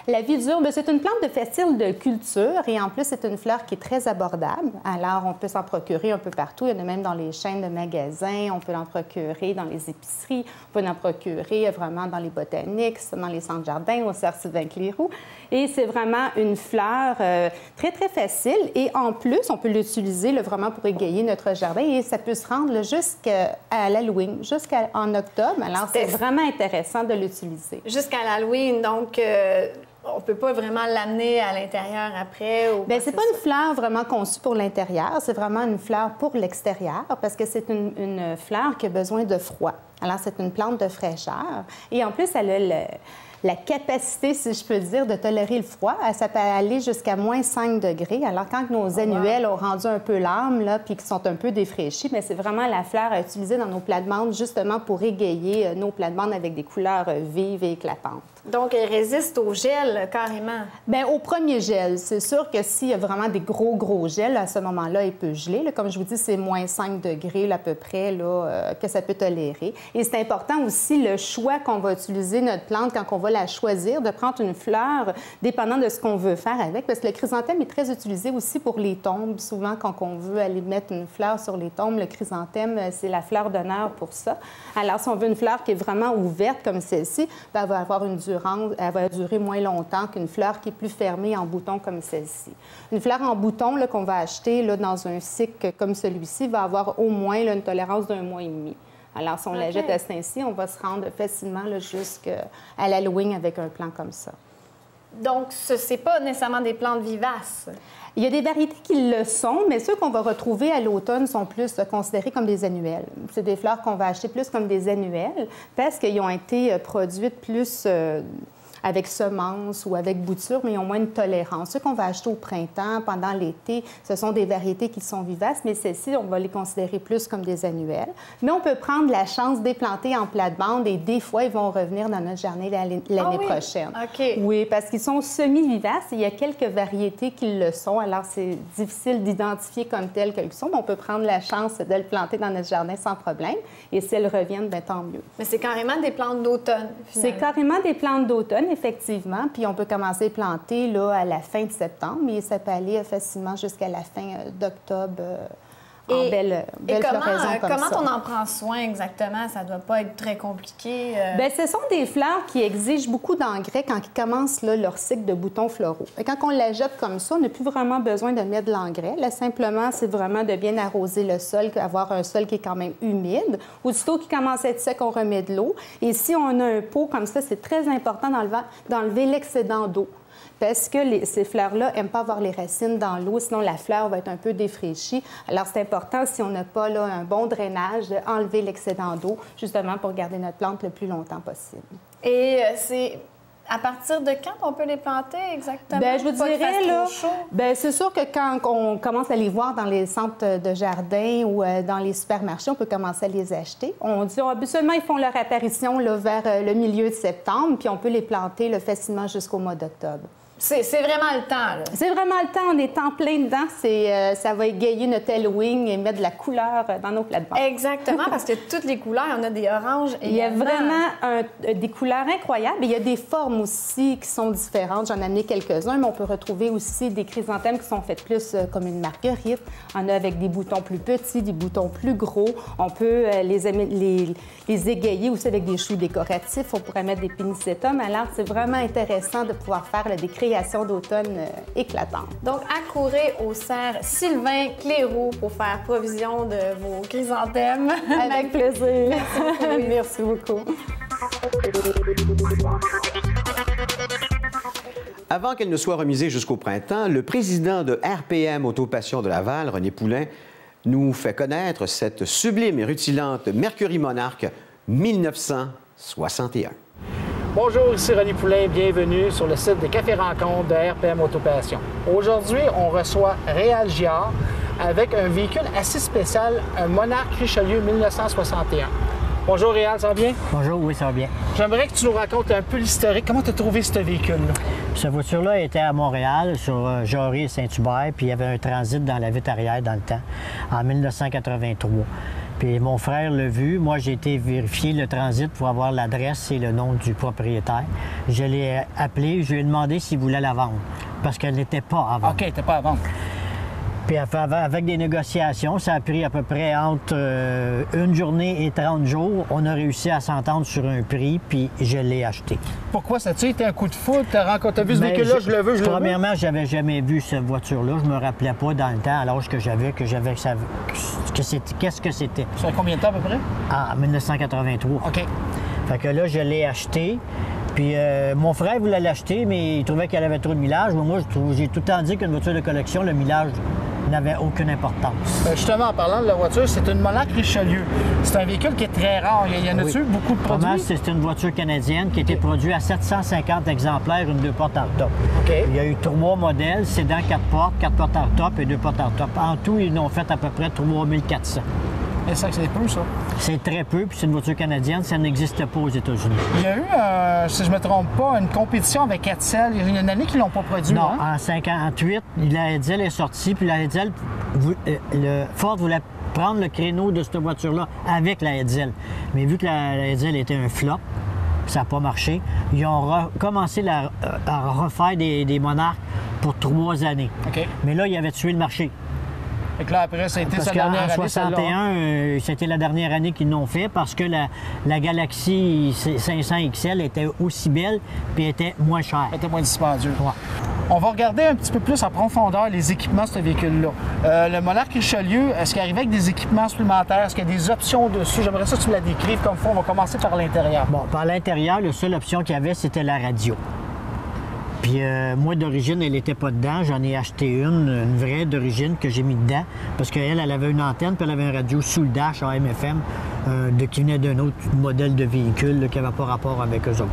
La vie dure, c'est une plante de facile de culture et en plus, c'est une fleur qui est très abordable. Alors, on peut s'en procurer un peu partout. Il y en a même dans les chaînes de magasins. On peut en procurer dans les épiceries. On peut en procurer vraiment dans les botaniques, dans les centres jardins, au Cerf Sylvain Cléroux. Et c'est vraiment une fleur très, très facile. Et en plus, on peut l'utiliser vraiment pour égayer notre jardin et ça peut se rendre jusqu'à l'Halloween, jusqu'en octobre. Alors, c'est vraiment intéressant de l'utiliser. Jusqu'à l'Halloween, donc... on ne peut pas vraiment l'amener à l'intérieur après? Bien, c'est pas une fleur vraiment conçue pour l'intérieur. C'est vraiment une fleur pour l'extérieur parce que c'est une fleur qui a besoin de froid. Alors, c'est une plante de fraîcheur. Et en plus, elle a la capacité, si je peux dire, de tolérer le froid. Ça peut aller jusqu'à moins 5 degrés. Alors, quand nos annuelles ont rendu un peu l'âme, puis qui sont un peu défraîchis, mais c'est vraiment la fleur à utiliser dans nos plates-bandes, justement pour égayer nos plates-bandes avec des couleurs vives et éclatantes. Donc, elle résiste au gel, carrément? Bien, au premier gel. C'est sûr que s'il y a vraiment des gros gels, à ce moment-là, il peut geler. Là, comme je vous dis, c'est moins 5 degrés à peu près que ça peut tolérer. Et c'est important aussi le choix qu'on va utiliser notre plante quand on va la choisir, de prendre une fleur dépendant de ce qu'on veut faire avec, parce que le chrysanthème est très utilisé aussi pour les tombes. Souvent, quand on veut aller mettre une fleur sur les tombes, le chrysanthème, c'est la fleur d'honneur pour ça. Alors, si on veut une fleur qui est vraiment ouverte comme celle-ci, bien, elle va avoir elle va durer moins longtemps qu'une fleur qui est plus fermée en bouton comme celle-ci. Une fleur en bouton qu'on va acheter dans un cycle comme celui-ci va avoir au moins une tolérance d'1 mois et demi. Alors, si on la jette à ce temps-ci, on va se rendre facilement jusqu'à l'Halloween avec un plant comme ça. Donc, ce n'est pas nécessairement des plantes vivaces? Il y a des variétés qui le sont, mais ceux qu'on va retrouver à l'automne sont plus considérés comme des annuelles. C'est des fleurs qu'on va acheter plus comme des annuelles parce qu'ils ont été produites plus avec semences ou avec bouture, mais ils ont moins de tolérance. Ceux qu'on va acheter au printemps, pendant l'été, ce sont des variétés qui sont vivaces, mais celles-ci, on va les considérer plus comme des annuelles. Mais on peut prendre la chance de les planter en plate-bande et des fois, ils vont revenir dans notre jardin l'année prochaine. Okay. Oui, parce qu'ils sont semi-vivaces. Il y a quelques variétés qui le sont, alors c'est difficile d'identifier comme telles qu'elles sont, mais on peut prendre la chance de le planter dans notre jardin sans problème. Et si elles reviennent, bien, tant mieux. Mais c'est carrément des plantes d'automne, finalement. C'est carrément des plantes d'automne, effectivement. Puis on peut commencer à planter à la fin de septembre, mais ça peut aller facilement jusqu'à la fin d'octobre en belle floraison comme ça. Comment on en prend soin exactement? Ça ne doit pas être très compliqué. Bien, ce sont des fleurs qui exigent beaucoup d'engrais quand ils commencent leur cycle de boutons floraux. Et quand on la jette comme ça, on n'a plus vraiment besoin de mettre de l'engrais. Là, simplement, c'est vraiment de bien arroser le sol, avoir un sol qui est quand même humide. Aussitôt qu'il commence à être sec, on remet de l'eau. Et si on a un pot comme ça, c'est très important d'enlever l'excédent d'eau. Parce que ces fleurs-là n'aiment pas avoir les racines dans l'eau, sinon la fleur va être un peu défraîchie. Alors, c'est important, si on n'a pas un bon drainage, d'enlever l'excédent d'eau, justement pour garder notre plante le plus longtemps possible. Et c'est... À partir de quand on peut les planter exactement? Bien, je vous dirais, c'est sûr que quand on commence à les voir dans les centres de jardin ou dans les supermarchés, on peut commencer à les acheter. On dit habituellement, ils font leur apparition vers le milieu de septembre, puis on peut les planter facilement jusqu'au mois d'octobre. C'est vraiment le temps, là. C'est vraiment le temps. On est en plein dedans. Ça va égayer notre Halloween et mettre de la couleur dans nos plates-bandes. Exactement, parce que toutes les couleurs, on a des oranges. Il y a vraiment des couleurs incroyables. Il y a des formes aussi qui sont différentes. J'en ai amené quelques-uns, mais on peut retrouver aussi des chrysanthèmes qui sont faits plus comme une marguerite. On a avec des boutons plus petits, des boutons plus gros. On peut les égayer aussi avec des choux décoratifs. On pourrait mettre des pénicilliums. Alors, c'est vraiment intéressant de pouvoir faire des créations d'automne éclatantes. Donc, accourez au Cerf Sylvain Cléroux pour faire provision de vos chrysanthèmes. Avec plaisir. Merci beaucoup. Avant qu'elle ne soit remisée jusqu'au printemps, le président de RPM Autopassion de Laval, René Poulain, nous fait connaître cette sublime et rutilante Mercury Monarch 1961. Bonjour, ici René Poulain, bienvenue sur le site des Cafés Rencontres de RPM Autopassion. Aujourd'hui, on reçoit Réal Giard avec un véhicule assez spécial, un Monarch Richelieu 1961. Bonjour Réal, ça va bien? Bonjour, oui, ça va bien. J'aimerais que tu nous racontes un peu l'historique. Comment tu as trouvé ce véhicule-là? Cette voiture-là était à Montréal, sur Jory et Saint-Hubert, puis il y avait un transit dans la vitre arrière dans le temps, en 1983. Puis mon frère l'a vu. Moi, j'ai été vérifier le transit pour avoir l'adresse et le nom du propriétaire. Je l'ai appelé, je lui ai demandé s'il voulait la vendre, parce qu'elle n'était pas à vendre. OK, elle n'était pas à vendre. Puis avec des négociations, ça a pris à peu près entre une journée et 30 jours. On a réussi à s'entendre sur un prix, puis je l'ai acheté. Pourquoi ça a-tu été un coup de foudre? T'as vu ce véhicule-là, je le veux, je le veux? Premièrement, j'avais jamais vu cette voiture-là. Je me rappelais pas dans le temps, à l'âge que j'avais, qu'est-ce que c'était. Ça fait combien de temps à peu près? En 1983. OK. Fait que là, je l'ai acheté. Puis mon frère voulait l'acheter, mais il trouvait qu'elle avait trop de millage. Moi, j'ai tout le temps dit qu'une voiture de collection, le millage n'avait aucune importance. Justement, en parlant de la voiture, c'est une Monarch Richelieu. C'est un véhicule qui est très rare. Il y en a-tu beaucoup de produits? C'est une voiture canadienne qui a été produite à 750 exemplaires, une 2 portes hardtop. Il y a eu 3 modèles, sédan 4 portes hardtop et 2 portes hardtop. En tout, ils en ont fait à peu près 3400. Et ça, c'est peu, ça? C'est très peu, puis c'est une voiture canadienne, ça n'existe pas aux États-Unis. Il y a eu, si je ne me trompe pas, une compétition avec Edsel. Il y a une année qu'ils ne l'ont pas produit. Non, hein? En 58, la Edsel est sortie, puis la Edsel, Ford voulait prendre le créneau de cette voiture-là avec la Edsel. Mais vu que la Edsel était un flop, ça n'a pas marché, ils ont commencé à refaire des Monarch pour 3 années. Mais là, ils avaient tué le marché. Et que là, après, ça a été sa dernière année. En 61, c'était la dernière année qu'ils l'ont fait parce que la Galaxy 500 XL était aussi belle puis était moins chère. Elle était moins dispendieuse. Ouais. On va regarder un petit peu plus en profondeur les équipements de ce véhicule-là. Le Monarch Richelieu, est-ce qu'il arrivait avec des équipements supplémentaires? Est-ce qu'il y a des options dessus? J'aimerais ça que tu me la décrives comme faut. On va commencer par l'intérieur. Bon, par l'intérieur, la seule option qu'il y avait, c'était la radio. Puis moi, d'origine, elle n'était pas dedans. J'en ai acheté une vraie d'origine que j'ai mis dedans parce qu'elle avait une antenne puis elle avait un radio sous le dash à AM/FM qui venait d'un autre modèle de véhicule là, qui n'avait pas rapport avec eux autres.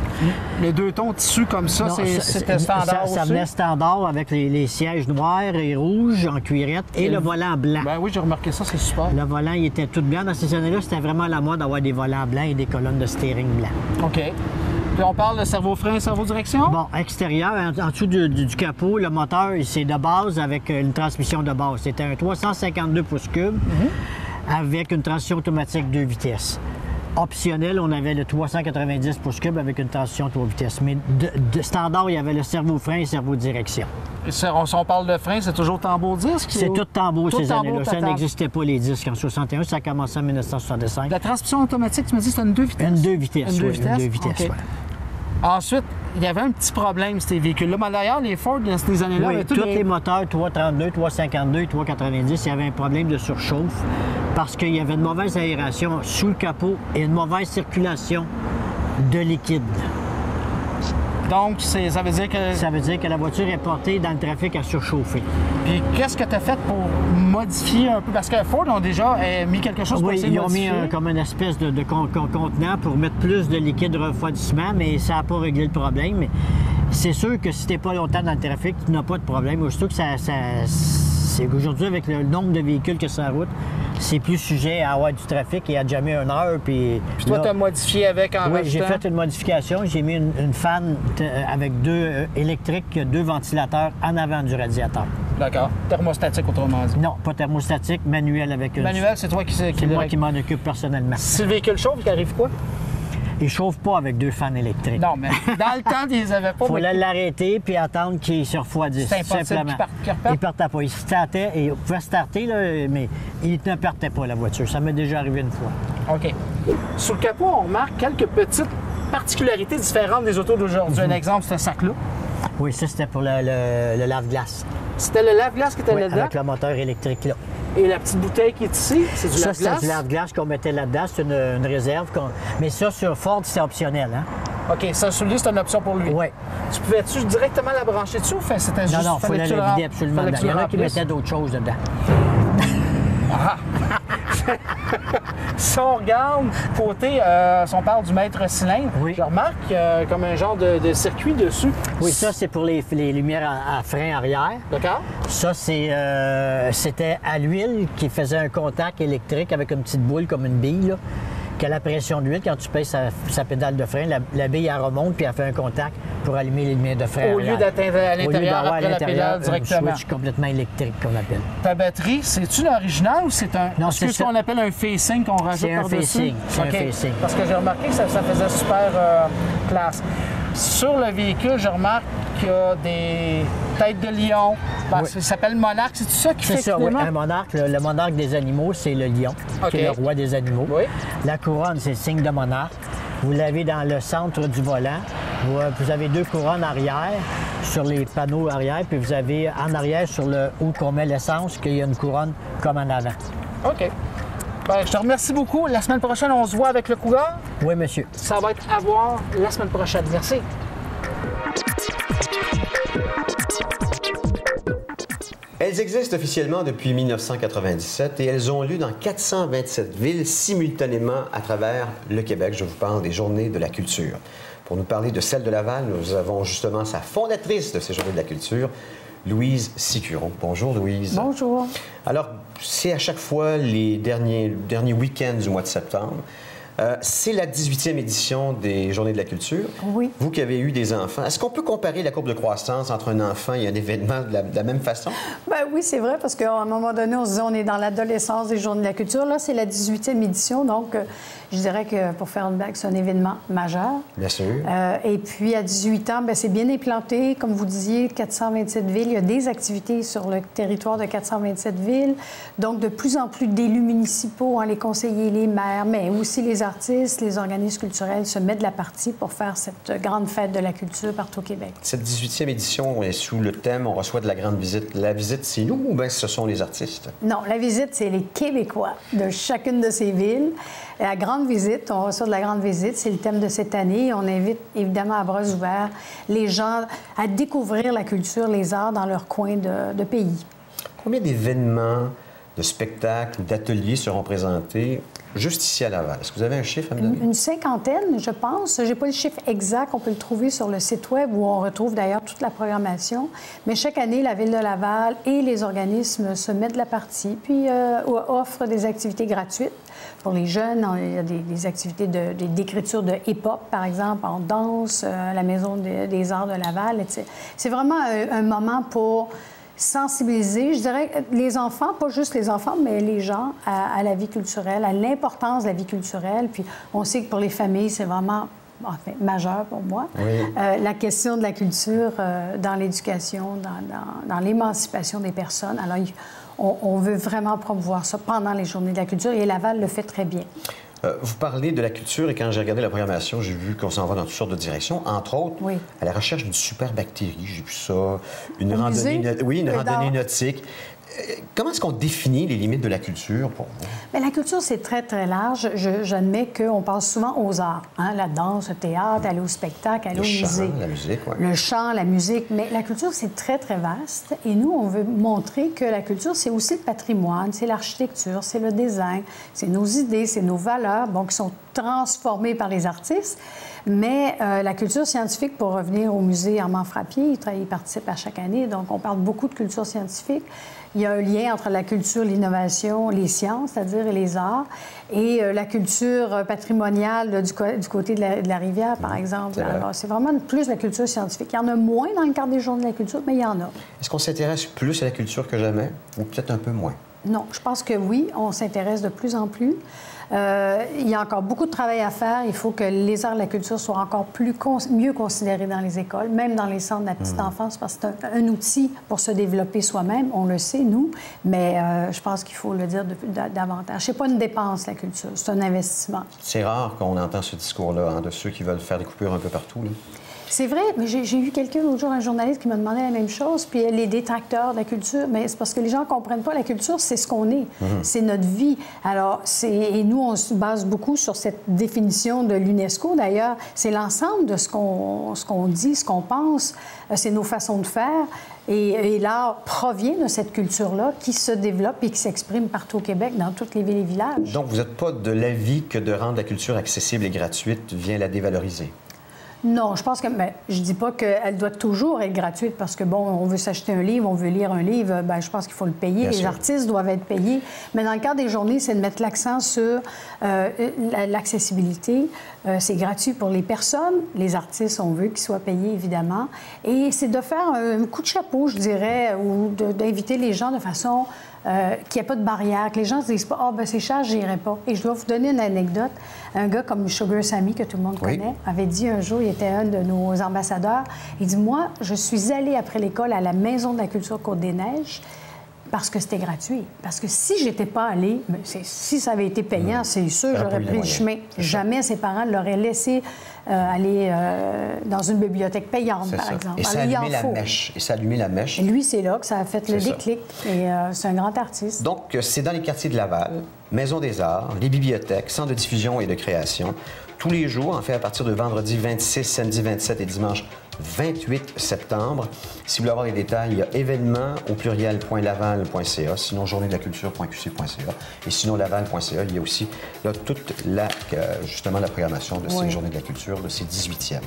Les 2 tons tissus comme ça, c'était standard aussi? Ça venait standard avec les sièges noirs et rouges en cuirette et le volant blanc. Ben oui, j'ai remarqué ça, c'est super. Le volant, il était tout blanc. Dans ces années-là, c'était vraiment la mode d'avoir des volants blancs et des colonnes de steering blanc. OK. Puis on parle de cerveau-frein, cerveau-direction? Bon, extérieur, en dessous du capot, le moteur, c'est de base avec une transmission de base. C'était un 352 pouces cubes avec une transmission automatique 2 vitesses. Optionnel, on avait le 390 pouces cubes avec une transmission 3 vitesses. Mais de standard, il y avait le cerveau-frein et le cerveau-direction. Si on parle de frein, c'est toujours tambour-disque? C'est tout tambour ces années-là. Ça n'existait pas, les disques. En 61, ça a commencé en 1965. La transmission automatique, tu me dis, c'est une 2 vitesses? Une 2 vitesses, oui. Une 2 vitesses, okay. Ensuite, il y avait un petit problème, ces véhicules-là. Mais d'ailleurs, les Ford, dans ces années-là... Oui, tous les moteurs 332, 352 et 390, il y avait un problème de surchauffe parce qu'il y avait une mauvaise aération sous le capot et une mauvaise circulation de liquide. Donc, ça veut dire que... Ça veut dire que la voiture est portée dans le trafic à surchauffer. Puis, qu'est-ce que tu as fait pour modifier un peu? Parce que Ford ont déjà mis quelque chose pour essayer de modifier. Ils ont mis comme une espèce de contenant pour mettre plus de liquide de refroidissement, mais ça n'a pas réglé le problème. Mais c'est sûr que si tu n'es pas longtemps dans le trafic, tu n'as pas de problème. Surtout que c'est qu'aujourd'hui, avec le nombre de véhicules que ça route, c'est plus sujet à avoir du trafic et à jammer 1 heure. Puis toi, tu as modifié avec en Oui, rajoutant... j'ai fait une modification. J'ai mis une fan avec 2 électriques, 2 ventilateurs en avant du radiateur. D'accord. Thermostatique, autrement dit. Non, pas thermostatique, manuel avec une... Manuel, c'est toi qui C'est moi qui m'en occupe personnellement. Si le véhicule chauffe, il arrive quoi? Il ne chauffe pas avec 2 fans électriques. Non, mais dans le temps, ils n'avaient pas... Il fallait l'arrêter puis attendre qu'il se refroidisse. C'est impossible qu'il ne partait pas. Il startait et il pouvait starter, là, mais il ne partait pas, la voiture. Ça m'est déjà arrivé une fois. OK. Sous le capot, on remarque quelques petites particularités différentes des autos d'aujourd'hui. Un exemple, ce sac-là. Oui, ça, c'était pour le lave-glace. C'était le lave-glace qui était là-dedans? Avec le moteur électrique, là. Et la petite bouteille qui est ici, c'est du lave-glace? Ça, c'est du lave-glace qu'on mettait là-dedans. C'est une réserve. Mais ça, sur Ford, c'est optionnel, hein? OK, ça, sur lui, c'est une option pour lui. Oui. Tu pouvais-tu directement la brancher dessus ou c'était juste... Non, il fallait la vider absolument dedans. Il y en a qui mettaient d'autres choses dedans. Ah! Si on regarde côté, si on parle du maître cylindre, je remarque comme un genre de circuit dessus. Oui, ça, c'est pour les lumières à frein arrière. D'accord. Ça, c'était à l'huile qui faisait un contact électrique avec une petite boule comme une bille, là, qu'à la pression d'huile, quand tu pèses sa pédale de frein, la bille, elle remonte puis elle fait un contact pour allumer les lumières de frein. Au lieu d'atteindre à l'intérieur après la pédale directement. Un switch complètement électrique, qu'on appelle. Ta batterie, c'est-tu l'original ou c'est un... Non, c'est ce qu'on appelle un facing qu'on rajoute par-dessus? C'est un facing. Parce que j'ai remarqué que ça faisait super classe. Sur le véhicule, je remarque qu'il y a des têtes de lion. Ben, ça s'appelle Monarque. C'est ça qui fait ça, oui. Un monarque, le monarque des animaux, c'est le lion, qui est le roi des animaux. Oui. La couronne, c'est le signe de monarque. Vous l'avez dans le centre du volant. Vous avez 2 couronnes arrière sur les panneaux arrière, puis vous avez en arrière sur le où qu'on met l'essence, qu'il y a une couronne comme en avant. OK. Ben, je te remercie beaucoup. La semaine prochaine, on se voit avec le Cougar? Oui, monsieur. Ça va être à voir la semaine prochaine. Merci. Elles existent officiellement depuis 1997 et elles ont lieu dans 427 villes simultanément à travers le Québec. Je vous parle des Journées de la culture. Pour nous parler de celle de Laval, nous avons justement sa fondatrice de ces Journées de la culture, Louise Sicuron. Bonjour, Louise. Bonjour. Alors, c'est à chaque fois les derniers week-ends du mois de septembre. C'est la 18e édition des Journées de la culture. Oui. Vous qui avez eu des enfants, est-ce qu'on peut comparer la courbe de croissance entre un enfant et un événement de la même façon? Ben oui, c'est vrai, parce qu'à un moment donné, on se disait on est dans l'adolescence des Journées de la culture. Là, c'est la 18e édition, donc je dirais que, pour faire une blague, c'est un événement majeur. Bien sûr. Et puis, à 18 ans, bien, c'est bien implanté. Comme vous disiez, 427 villes. Il y a des activités sur le territoire de 427 villes. Donc, de plus en plus d'élus municipaux, les conseillers, les maires, mais aussi les artistes, les organismes culturels se mettent de la partie pour faire cette grande fête de la culture partout au Québec. Cette 18e édition est sous le thème « On reçoit de la grande visite ». La visite, c'est nous ou bien ce sont les artistes? Non, la visite, c'est les Québécois de chacune de ces villes. La grande visite, on reçoit de la grande visite, c'est le thème de cette année. On invite évidemment à bras ouverts les gens à découvrir la culture, les arts dans leur coin de pays. Combien d'événements, de spectacles, d'ateliers seront présentés juste ici à Laval? Est-ce que vous avez un chiffre à me donner? Une cinquantaine, je pense. Je n'ai pas le chiffre exact. On peut le trouver sur le site Web où on retrouve d'ailleurs toute la programmation. Mais chaque année, la Ville de Laval et les organismes se mettent de la partie, puis offrent des activités gratuites. Pour les jeunes, il y a des activités d'écriture de hip-hop, par exemple, en danse, à la Maison des Arts de Laval. C'est vraiment un moment pour sensibiliser, je dirais, les enfants, pas juste les enfants, mais les gens à la vie culturelle, à l'importance de la vie culturelle. Puis on sait que pour les familles, c'est vraiment majeur pour moi. Oui. La question de la culture dans l'éducation, dans l'émancipation des personnes. Alors, on veut vraiment promouvoir ça pendant les Journées de la culture et Laval le fait très bien. Vous parlez de la culture et quand j'ai regardé la programmation, j'ai vu qu'on s'en va dans toutes sortes de directions, entre autres à la recherche d'une super bactérie. J'ai vu ça, une randonnée nautique. Comment est-ce qu'on définit les limites de la culture pour vous? Bien, la culture, c'est très, très large. J'admets qu'on pense souvent aux arts. La danse, le théâtre, aller au spectacle, aller au musée. La musique, oui. Le chant, la musique. Mais la culture, c'est très, très vaste. Et nous, on veut montrer que la culture, c'est aussi le patrimoine, c'est l'architecture, c'est le design, c'est nos idées, c'est nos valeurs, qui sont transformées par les artistes. Mais la culture scientifique, pour revenir au musée Armand Frappier, il participe à chaque année, donc on parle beaucoup de culture scientifique. Il y a un lien entre la culture, l'innovation, les sciences, c'est-à-dire les arts, et la culture patrimoniale du côté de la rivière, par exemple. Alors, c'est vraiment plus la culture scientifique. Il y en a moins dans le cadre des Journées de la culture, mais il y en a. Est-ce qu'on s'intéresse plus à la culture que jamais, ou peut-être un peu moins? Non, je pense que oui, on s'intéresse de plus en plus. Il y a encore beaucoup de travail à faire. Il faut que les arts et la culture soient encore mieux considérés dans les écoles, même dans les centres de la petite enfance, parce que c'est un outil pour se développer soi-même. On le sait, nous, mais je pense qu'il faut le dire davantage. C'est pas une dépense, la culture, c'est un investissement. C'est rare qu'on entend ce discours-là, de ceux qui veulent faire des coupures un peu partout, là. C'est vrai, mais j'ai eu quelqu'un l'autre jour, un journaliste, qui m'a demandé la même chose, puis les détracteurs de la culture, mais c'est parce que les gens ne comprennent pas. La culture, c'est ce qu'on est, c'est notre vie. Alors, et nous, on se base beaucoup sur cette définition de l'UNESCO, d'ailleurs. C'est l'ensemble de ce qu'on dit, ce qu'on pense, c'est nos façons de faire. Et l'art provient de cette culture-là qui se développe et qui s'exprime partout au Québec, dans toutes les villes et villages. Donc, vous n'êtes pas de l'avis que de rendre la culture accessible et gratuite vient la dévaloriser? Non, je pense que je dis pas qu'elle doit toujours être gratuite parce que, bon, on veut s'acheter un livre, on veut lire un livre, bien, je pense qu'il faut le payer. Les artistes doivent être payés. Mais dans le cadre des journées, c'est de mettre l'accent sur l'accessibilité. C'est gratuit pour les personnes. Les artistes, on veut qu'ils soient payés, évidemment. Et c'est de faire un coup de chapeau, je dirais, ou d'inviter les gens de façon qu'il n'y ait pas de barrière, que les gens ne se disent pas « Ah, ben c'est cher, je n'irai pas ». Et je dois vous donner une anecdote. Un gars comme Sugar Sammy, que tout le monde connaît, avait dit un jour, il était un de nos ambassadeurs, il dit « Moi, je suis allé après l'école à la Maison de la culture Côte-des-Neiges parce que c'était gratuit. Parce que si j'étais pas allée, si ça avait été payant, c'est sûr, j'aurais pris le chemin. Jamais ses parents l'auraient laissé aller dans une bibliothèque payante, par exemple. Et ça a allumé la mèche. Et ça a allumé la mèche. Et lui, c'est là que ça a fait le déclic. Et c'est un grand artiste. Donc, c'est dans les quartiers de Laval, Maison des Arts, les bibliothèques, centres de diffusion et de création. Tous les jours, en fait, à partir de vendredi 26, samedi 27 et dimanche 28 septembre. Si vous voulez avoir les détails, il y a événements au pluriel.laval.ca, sinon journée-de-la-culture.qc.ca et sinon laval.ca. Il y a aussi là, toute justement la programmation de ces Journées de la culture, de ces 18e.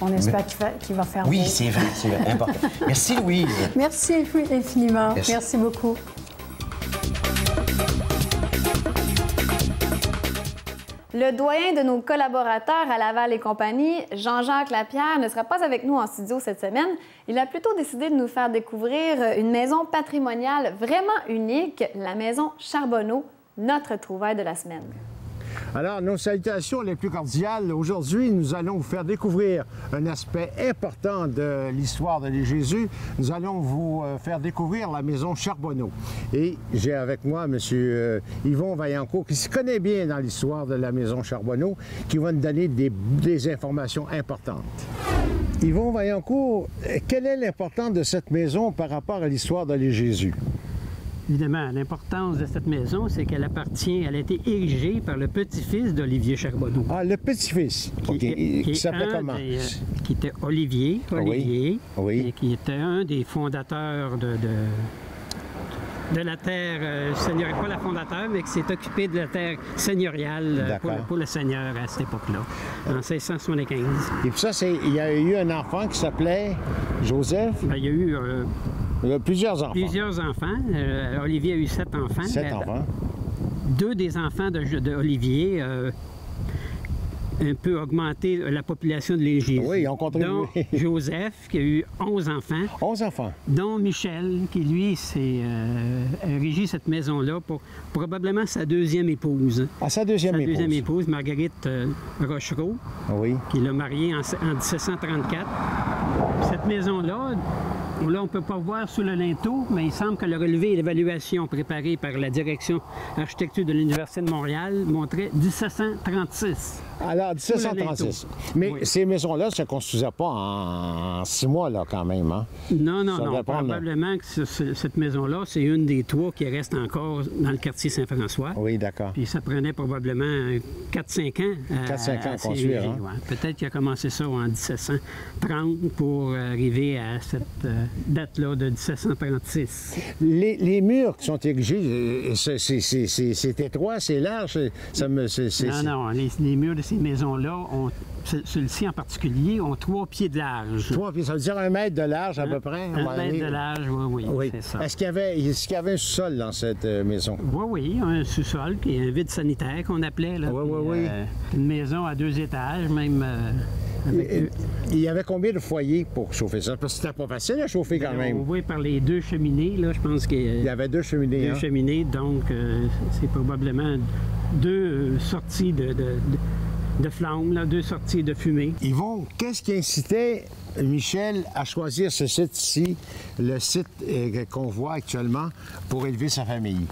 On espère qu'il va faire beau. Oui, c'est vrai, important. Merci, Louise. Merci infiniment. Merci beaucoup. Le doyen de nos collaborateurs à Laval et compagnie, Jean-Jacques Lapierre, ne sera pas avec nous en studio cette semaine. Il a plutôt décidé de nous faire découvrir une maison patrimoniale vraiment unique, la maison Charbonneau, notre trouvaille de la semaine. Alors, nos salutations les plus cordiales. Aujourd'hui, nous allons vous faire découvrir un aspect important de l'histoire de Jésus. Nous allons vous faire découvrir la maison Charbonneau. Et j'ai avec moi M. Yvon Vaillancourt, qui se connaît bien dans l'histoire de la maison Charbonneau, qui va nous donner des informations importantes. Yvon Vaillancourt, quelle est l'importance de cette maison par rapport à l'histoire de Jésus? Évidemment, l'importance de cette maison, c'est qu'elle a été érigée par le petit-fils d'Olivier Charbonneau. Ah, le petit-fils. Qui s'appelait comment? Qui était Olivier, oui. Et qui était un des fondateurs de la terre seigneuriale, pas la fondateur, mais qui s'est occupé de la terre seigneuriale pour le seigneur à cette époque-là, en 1675. Et puis ça, il y a eu un enfant qui s'appelait Joseph? Bien, il y a eu... plusieurs enfants. Plusieurs enfants. Olivier a eu 7 enfants. 7 enfants. 2 des enfants d'Olivier un peu augmenté la population de l'Égypte. Oui, ils ont contribué. Dont Joseph, qui a eu 11 enfants. 11 enfants. Dont Michel, qui lui s'est régi cette maison-là pour probablement sa deuxième épouse. Ah, sa deuxième épouse, Marguerite Rochereau. Oui. Qui l'a mariée en 1734. Cette maison-là, là, on ne peut pas voir sous le linteau, mais il semble que le relevé et l'évaluation préparée par la direction architecture de l'Université de Montréal montrait 1736. Alors, 1736. Mais ces maisons-là ne se construisaient pas en 6 mois, là, quand même, hein? Non. Probablement que cette maison-là, c'est une des 3 qui reste encore dans le quartier Saint-François. Oui, d'accord. Puis ça prenait probablement 4-5 ans à construire, hein? Ouais. Peut-être qu'il a commencé ça en 1730 pour arriver à cette date-là de 1736. Les murs qui sont érigés, c'est étroit, c'est large? Non, les murs de ces maisons-là, ceux-ci en particulier, ont 3 pieds de large. 3 pieds, ça veut dire 1 mètre de large à peu près? 1 mètre de large, oui, c'est ça. Est-ce qu'il y avait un sous-sol dans cette maison? Oui, un sous-sol, qui est un vide sanitaire qu'on appelait. Là, oui. Une maison à 2 étages, même... Il y avait combien de foyers pour chauffer ça? Parce que c'était pas facile à chauffer quand même. Oui, par les 2 cheminées, là, je pense qu'il y avait 2 cheminées. 2 cheminées, donc c'est probablement 2 sorties de flammes, là, 2 sorties de fumée. Yvon, qu'est-ce qui incitait Michel à choisir ce site-ci, le site qu'on voit actuellement, pour élever sa famille?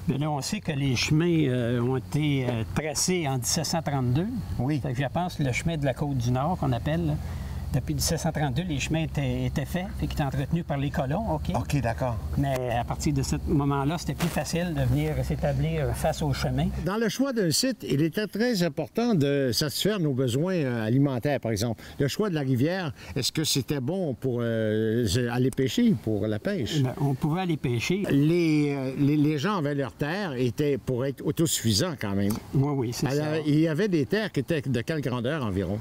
Bien là, on sait que les chemins ont été tracés en 1732. Oui. Fait que je pense que le chemin de la Côte-du-Nord, qu'on appelle, là, depuis 1732, les chemins étaient faits, qui étaient entretenus par les colons, OK, d'accord. Mais à partir de ce moment-là, c'était plus facile de venir s'établir face au chemin. Dans le choix d'un site, il était très important de satisfaire nos besoins alimentaires, par exemple. Le choix de la rivière, est-ce que c'était bon pour aller pêcher, pour la pêche? Bien, on pouvait aller pêcher. Les gens avaient leurs terres, étaient pour être autosuffisants quand même. Oui, c'est ça. Il y avait des terres qui étaient de quelle grandeur environ?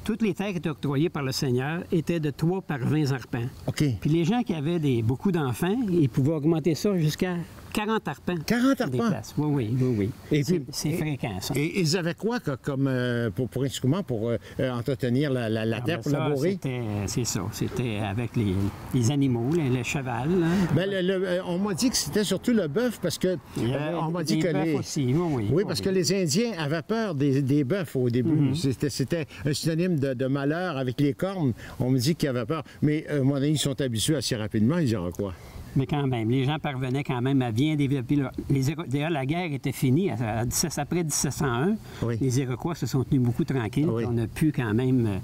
Toutes les terres qui étaient octroyées par le Seigneur étaient de 3 par 20 arpents. OK. Puis les gens qui avaient beaucoup d'enfants, ils pouvaient augmenter ça jusqu'à 40 arpents. 40 arpents? Oui. Et c'est fréquent, ça. Et ils avaient quoi comme pour instrument pour entretenir la terre, pour labourer? C'est ça. C'était avec les animaux, le cheval. On m'a dit que c'était surtout le bœuf parce que on m'a dit que les aussi, oui, parce que les Indiens avaient peur des bœufs au début. C'était un synonyme de malheur avec les cornes. On me dit qu'ils avaient peur. Mais à un moment donné, ils sont habitués assez rapidement. Ils diront quoi? Mais quand même, les gens parvenaient quand même à bien développer D'ailleurs, la guerre était finie. Après 1701, les Iroquois se sont tenus beaucoup tranquilles. On a pu quand même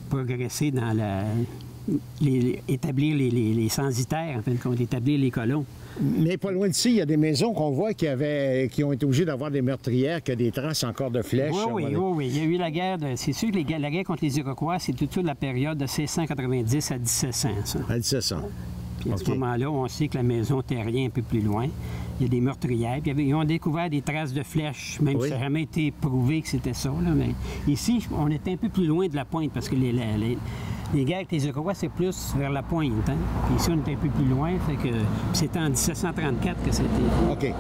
progresser dans établir les censitaires, en fin de compte, établir les colons. Mais pas loin d'ici, il y a des maisons qu'on voit qui ont été obligées d'avoir des meurtrières, qui a des traces encore de flèches. Oui. Il y a eu la guerre. C'est sûr que la guerre contre les Iroquois, c'est toute la période de 1690 à 1700. Ça. À 1700. Puis à ce moment-là, on sait que la maison Terrien un peu plus loin, il y a des meurtrières. Puis ils ont découvert des traces de flèches, même si ça n'a jamais été prouvé que c'était ça. Là. Mais ici, on était un peu plus loin de la pointe parce que les guerres avec les Iroquois, c'est plus vers la pointe. Hein? Puis ici, on était un peu plus loin. Fait que c'était en 1734 que c'était. OK.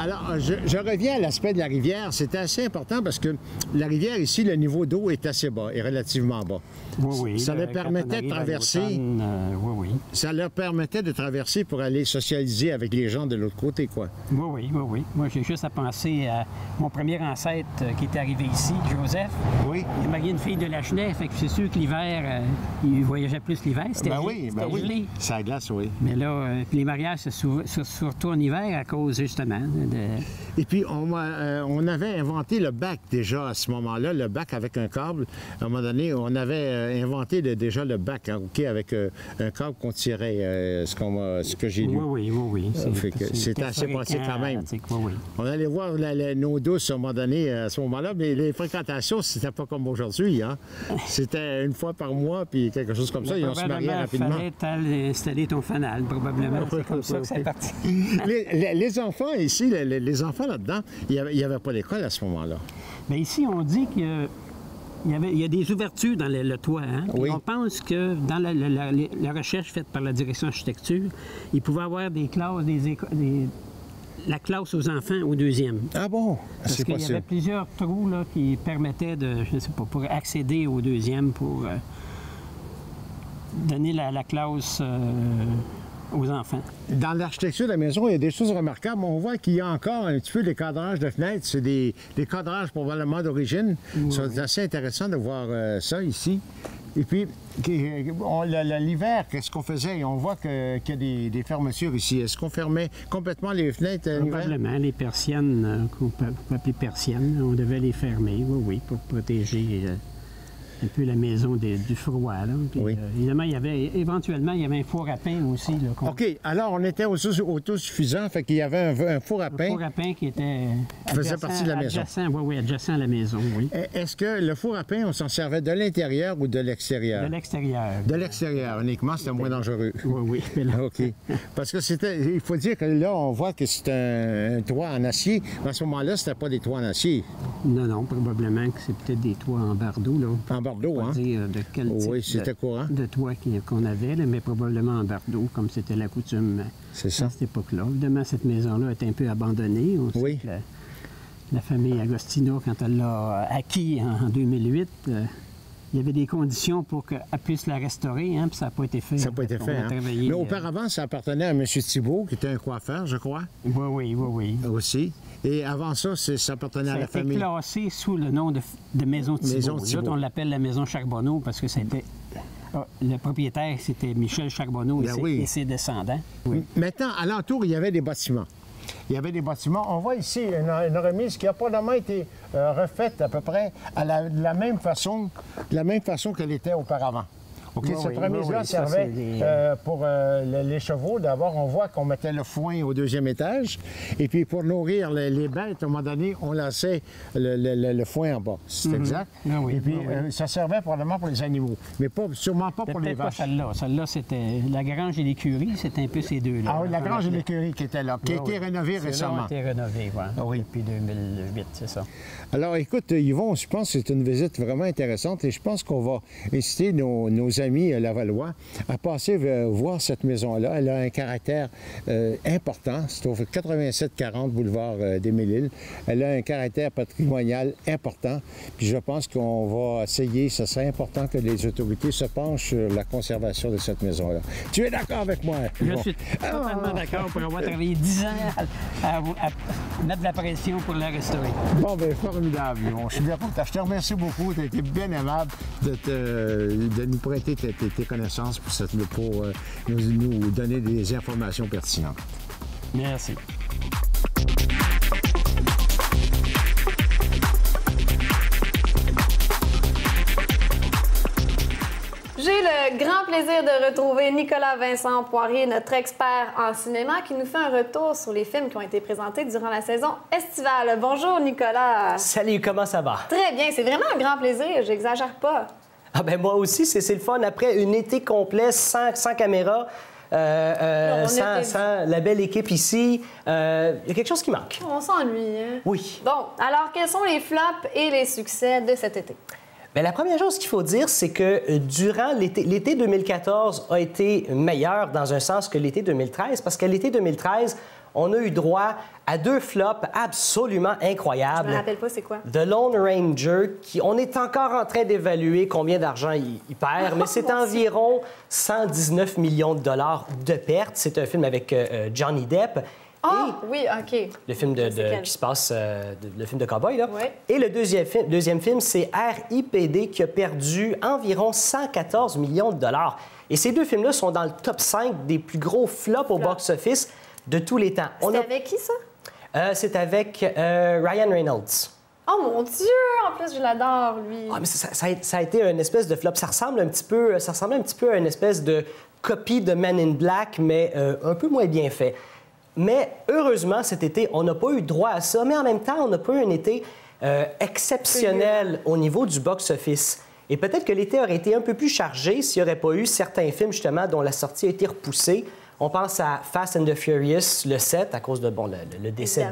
Alors, je reviens à l'aspect de la rivière. C'était assez important parce que la rivière, ici, le niveau d'eau est assez bas, est relativement bas. Oui. Ça leur permettait de traverser. Ça leur permettait de traverser pour aller socialiser avec les gens de l'autre côté, quoi. Oui. Moi, j'ai juste à penser à mon premier ancêtre qui était arrivé ici, Joseph. Oui. Il a marié une fille de Lachenay, fait que c'est sûr que l'hiver, il voyageait plus l'hiver. C'était gelé. C'est à glace, oui. Mais là, puis les mariages, c'est surtout en hiver à cause, justement, Et puis, on avait inventé le bac déjà à ce moment-là, le bac avec un câble. À un moment donné, on avait inventé déjà le bac, avec un câble qu'on tirait, ce que j'ai lu. Oui. C'était assez pratique quand même. On allait voir nos douces à un moment donné, à ce moment-là, mais les fréquentations, c'était pas comme aujourd'hui. Hein? C'était une fois par mois, puis quelque chose comme ça, et on se mariait rapidement. Il fallait installer ton fanal, probablement. C'est comme ça que c'est parti. Les enfants ici, les enfants là-dedans, il n'y avait pas d'école à ce moment-là. Bien, ici, on dit qu'il y a des ouvertures dans le toit. Hein? Oui. On pense que dans la recherche faite par la direction architecture, il pouvait y avoir des classes, la classe aux enfants au deuxième. Ah bon? Parce qu'il y avait plusieurs trous là, qui permettaient pour accéder au deuxième, pour donner la classe aux enfants. Dans l'architecture de la maison, il y a des choses remarquables. On voit qu'il y a encore un petit peu des cadrages de fenêtres. C'est des cadrages probablement d'origine. C'est assez intéressant de voir ça ici. Et puis, l'hiver, qu'est-ce qu'on faisait? On voit qu'il y a des fermetures ici. Est-ce qu'on fermait complètement les fenêtres l'hiver? Probablement. Les persiennes, qu'on peut appeler persiennes, on devait les fermer, pour protéger un peu la maison du froid. Là. Puis, évidemment, éventuellement, il y avait un four à pain aussi. Là, OK. Alors, on était autosuffisant, fait qu'il y avait un four à pain. Un four à pain qui était faisait partie de la maison. Adjacent à la maison, oui. Est-ce que le four à pain, on s'en servait de l'intérieur ou de l'extérieur? De l'extérieur. De l'extérieur, uniquement, c'était moins dangereux. Oui. OK. Parce que il faut dire que là, on voit que c'est un toit en acier. À ce moment-là, c'était pas des toits en acier. Non, probablement que c'est peut-être des toits en bardeau, là. En bardeau, hein? Dire de quel type de toit qu'on avait, là, mais probablement en bardeau, comme c'était la coutume à cette époque-là. Évidemment, cette maison-là est un peu abandonnée. On sait que la famille Agostino, quand elle l'a acquis en 2008, il y avait des conditions pour qu'elle puisse la restaurer, hein, puis ça n'a pas été fait. Ça n'a pas été fait, hein? Mais auparavant, ça appartenait à M. Thibault, qui était un coiffeur, je crois. Oui. Aussi. Et avant ça, ça appartenait à la famille. Ça a été classé sous le nom de Maison Thibault. Là, on l'appelle la Maison Charbonneau parce que c'était... le propriétaire, c'était Michel Charbonneau et ses descendants. Oui. Maintenant, alentour, il y avait des bâtiments. On voit ici une remise qui a probablement été refaite à peu près de la même façon qu'elle était auparavant. OK, cette oui, remise-là oui, ça, servait c'est pour les chevaux. D'abord, on voit qu'on mettait le foin au deuxième étage. Et puis, pour nourrir les bêtes, à un moment donné, on laissait le foin en bas. C'est exact. Ah oui, et puis, ah oui. ça servait probablement pour les animaux, mais sûrement pas pour les Peut-être pas vaches. celle-là. Celle-là, c'était la grange et l'écurie. C'était un peu ces deux-là. Ah oui, la grange et l'écurie qui était là, qui a été rénovée récemment. Qui a été rénové, oui. Depuis 2008, c'est ça. Alors, écoute, Yvon, je pense que c'est une visite vraiment intéressante et je pense qu'on va inciter nos amis lavallois à passer voir cette maison-là. Elle a un caractère important. C'est au 8740 boulevard des Mille-Îles. Elle a un caractère patrimonial important. Puis je pense qu'on va essayer, ce serait important que les autorités se penchent sur la conservation de cette maison-là. Tu es d'accord avec moi? Je suis totalement d'accord pour avoir travaillé 10 ans à mettre de la pression pour la restaurer. Bon, bien, formidable. Je suis bien pour je te remercie beaucoup. Tu as été bien aimable de nous prêter tes connaissances pour nous donner des informations pertinentes. Merci. J'ai le grand plaisir de retrouver Nicolas Vincent Poirier, notre expert en cinéma, qui nous fait un retour sur les films qui ont été présentés durant la saison estivale. Bonjour, Nicolas. Salut, comment ça va? Très bien, c'est vraiment un grand plaisir, j'exagère pas. Ah ben moi aussi, c'est le fun. Après un été complet, sans caméra, sans la belle équipe ici, il y a quelque chose qui manque. On s'ennuie, hein? Oui. Bon, alors quels sont les flops et les succès de cet été? Bien, la première chose qu'il faut dire, c'est que durant l'été 2014 a été meilleur dans un sens que l'été 2013, parce qu'à l'été 2013, on a eu droit à 2 flops absolument incroyables. Je me rappelle pas, c'est quoi? The Lone Ranger, on est encore en train d'évaluer combien d'argent il perd, mais c'est environ 119 millions de dollars de pertes. C'est un film avec Johnny Depp. Ah, oui, OK. Le film qui se passe, le film de cowboy, là. Oui. Et le deuxième film, c'est RIPD, qui a perdu environ 114 millions de dollars. Et ces 2 films-là sont dans le top 5 des plus gros flops au box-office de tous les temps. C'était avec qui, ça? C'est avec Ryan Reynolds. Oh mon Dieu! En plus, je l'adore, lui. Ah, mais ça a été une espèce de flop. Ça ressemblait un petit peu à une espèce de copie de Men in Black, mais un peu moins bien fait. Mais heureusement, cet été, on n'a pas eu droit à ça, mais en même temps, on n'a pas eu un été exceptionnel au niveau du box-office. Et peut-être que l'été aurait été un peu plus chargé s'il n'y aurait pas eu certains films, justement, dont la sortie a été repoussée. On pense à Fast and the Furious, le 7, à cause de le décès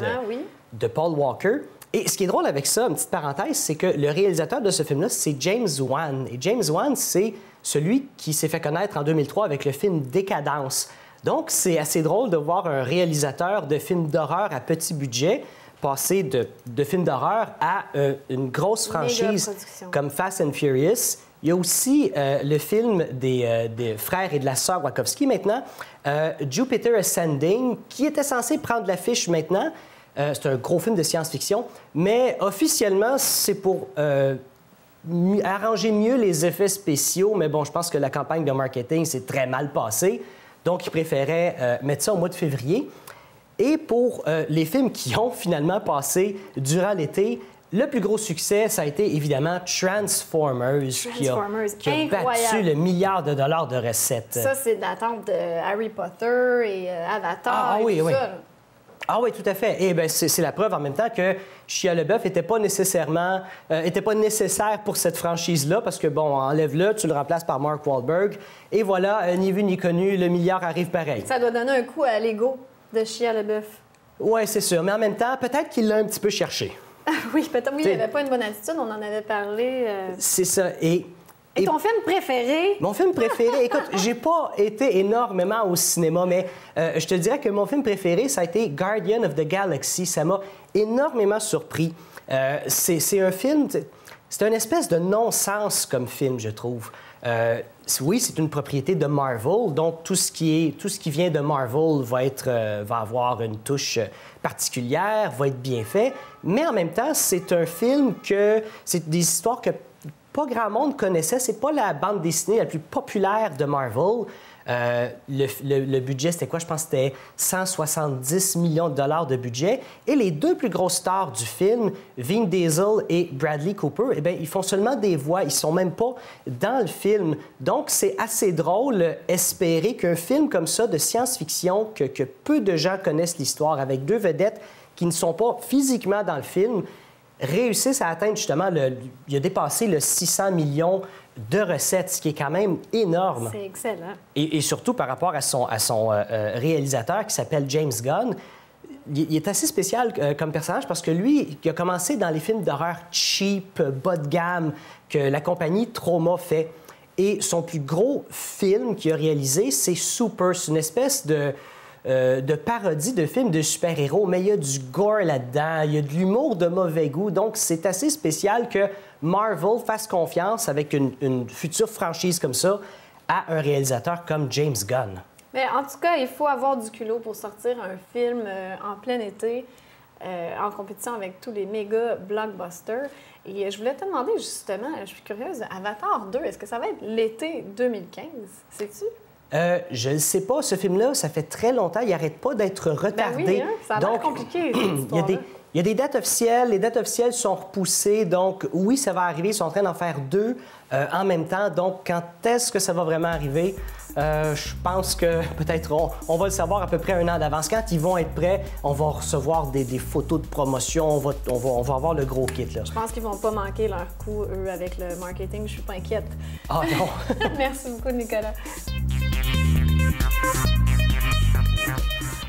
de Paul Walker. Et ce qui est drôle avec ça, une petite parenthèse, c'est que le réalisateur de ce film-là, c'est James Wan. Et James Wan, c'est celui qui s'est fait connaître en 2003 avec le film Décadence. Donc, c'est assez drôle de voir un réalisateur de films d'horreur à petit budget passer de films d'horreur à une grosse franchise comme Fast and Furious. Il y a aussi le film des frères et de la sœur Wachowski maintenant, Jupiter Ascending, qui était censé prendre l'affiche maintenant. C'est un gros film de science-fiction, mais officiellement, c'est pour arranger mieux les effets spéciaux. Mais bon, je pense que la campagne de marketing s'est très mal passée. Donc, ils préféraient mettre ça au mois de février. Et pour les films qui ont finalement passé durant l'été, le plus gros succès, ça a été évidemment Transformers qui a battu le milliard de dollars de recettes. Ça, c'est d'attente de Harry Potter et Avatar et tout ça. Ah oui, tout à fait. Et bien, c'est la preuve en même temps que Shia LaBeouf n'était pas nécessaire pour cette franchise-là, parce que, bon, enlève-le, tu le remplaces par Mark Wahlberg, et voilà, ni vu ni connu, le milliard arrive pareil. Ça doit donner un coup à l'ego de Shia LaBeouf. Oui, c'est sûr. Mais en même temps, peut-être qu'il l'a un petit peu cherché. Oui, peut-être. Oui, il n'avait pas une bonne attitude, on en avait parlé. C'est ça. Et ton film préféré? Mon film préféré, écoute, j'ai pas été énormément au cinéma, mais je te dirais que mon film préféré, ça a été Guardian of the Galaxy. Ça m'a énormément surpris. C'est un film, c'est une espèce de non-sens comme film, je trouve. Oui, c'est une propriété de Marvel, donc tout ce qui vient de Marvel va avoir une touche particulière, va être bien fait, mais en même temps, c'est un film c'est des histoires que pas grand monde connaissait. C'est pas la bande dessinée la plus populaire de Marvel. Le budget, c'était quoi? Je pense que c'était 170 millions de dollars de budget. Et les deux plus grosses stars du film, Vin Diesel et Bradley Cooper, eh bien, ils font seulement des voix. Ils sont même pas dans le film. Donc, c'est assez drôle espérer qu'un film comme ça de science-fiction, que peu de gens connaissent l'histoire, avec deux vedettes qui ne sont pas physiquement dans le film, réussissent à atteindre justement, il a dépassé le 600 millions de recettes, ce qui est quand même énorme. C'est excellent. Et surtout par rapport à son réalisateur qui s'appelle James Gunn. Il est assez spécial comme personnage parce que lui, il a commencé dans les films d'horreur cheap, bas de gamme, que la compagnie Troma fait. Et son plus gros film qu'il a réalisé, c'est Super. C'est une espèce de parodie de film de super-héros, mais il y a du gore là-dedans, il y a de l'humour de mauvais goût. Donc, c'est assez spécial que Marvel fasse confiance avec une future franchise comme ça à un réalisateur comme James Gunn. Mais en tout cas, il faut avoir du culot pour sortir un film en plein été, en compétition avec tous les méga blockbusters. Et je voulais te demander justement, je suis curieuse, Avatar 2, est-ce que ça va être l'été 2015? Sais-tu? Je ne sais pas. Ce film-là, ça fait très longtemps. Il n'arrête pas d'être retardé. Ben oui, hein? Ça a l'air compliqué, cette histoire-là. Il y a des dates officielles. Les dates officielles sont repoussées. Donc, oui, ça va arriver. Ils sont en train d'en faire deux en même temps. Donc, quand est-ce que ça va vraiment arriver? Je pense que peut-être on va le savoir à peu près un an d'avance. Quand ils vont être prêts, on va recevoir des photos de promotion. On va avoir le gros kit. Là. Je pense qu'ils vont pas manquer leur coup, eux, avec le marketing. Je suis pas inquiète. Ah non! Merci beaucoup, Nicolas.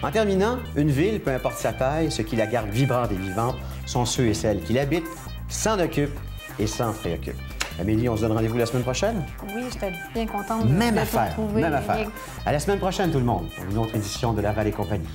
En terminant, une ville, peu importe sa taille, ce qui la garde vibrante et vivante sont ceux et celles qui l'habitent, s'en occupent et s'en préoccupent. Amélie, on se donne rendez-vous la semaine prochaine? Oui, j'étais bien contente de Même te affaire, retrouver. même affaire. À la semaine prochaine, tout le monde, pour une autre édition de Laval et compagnie.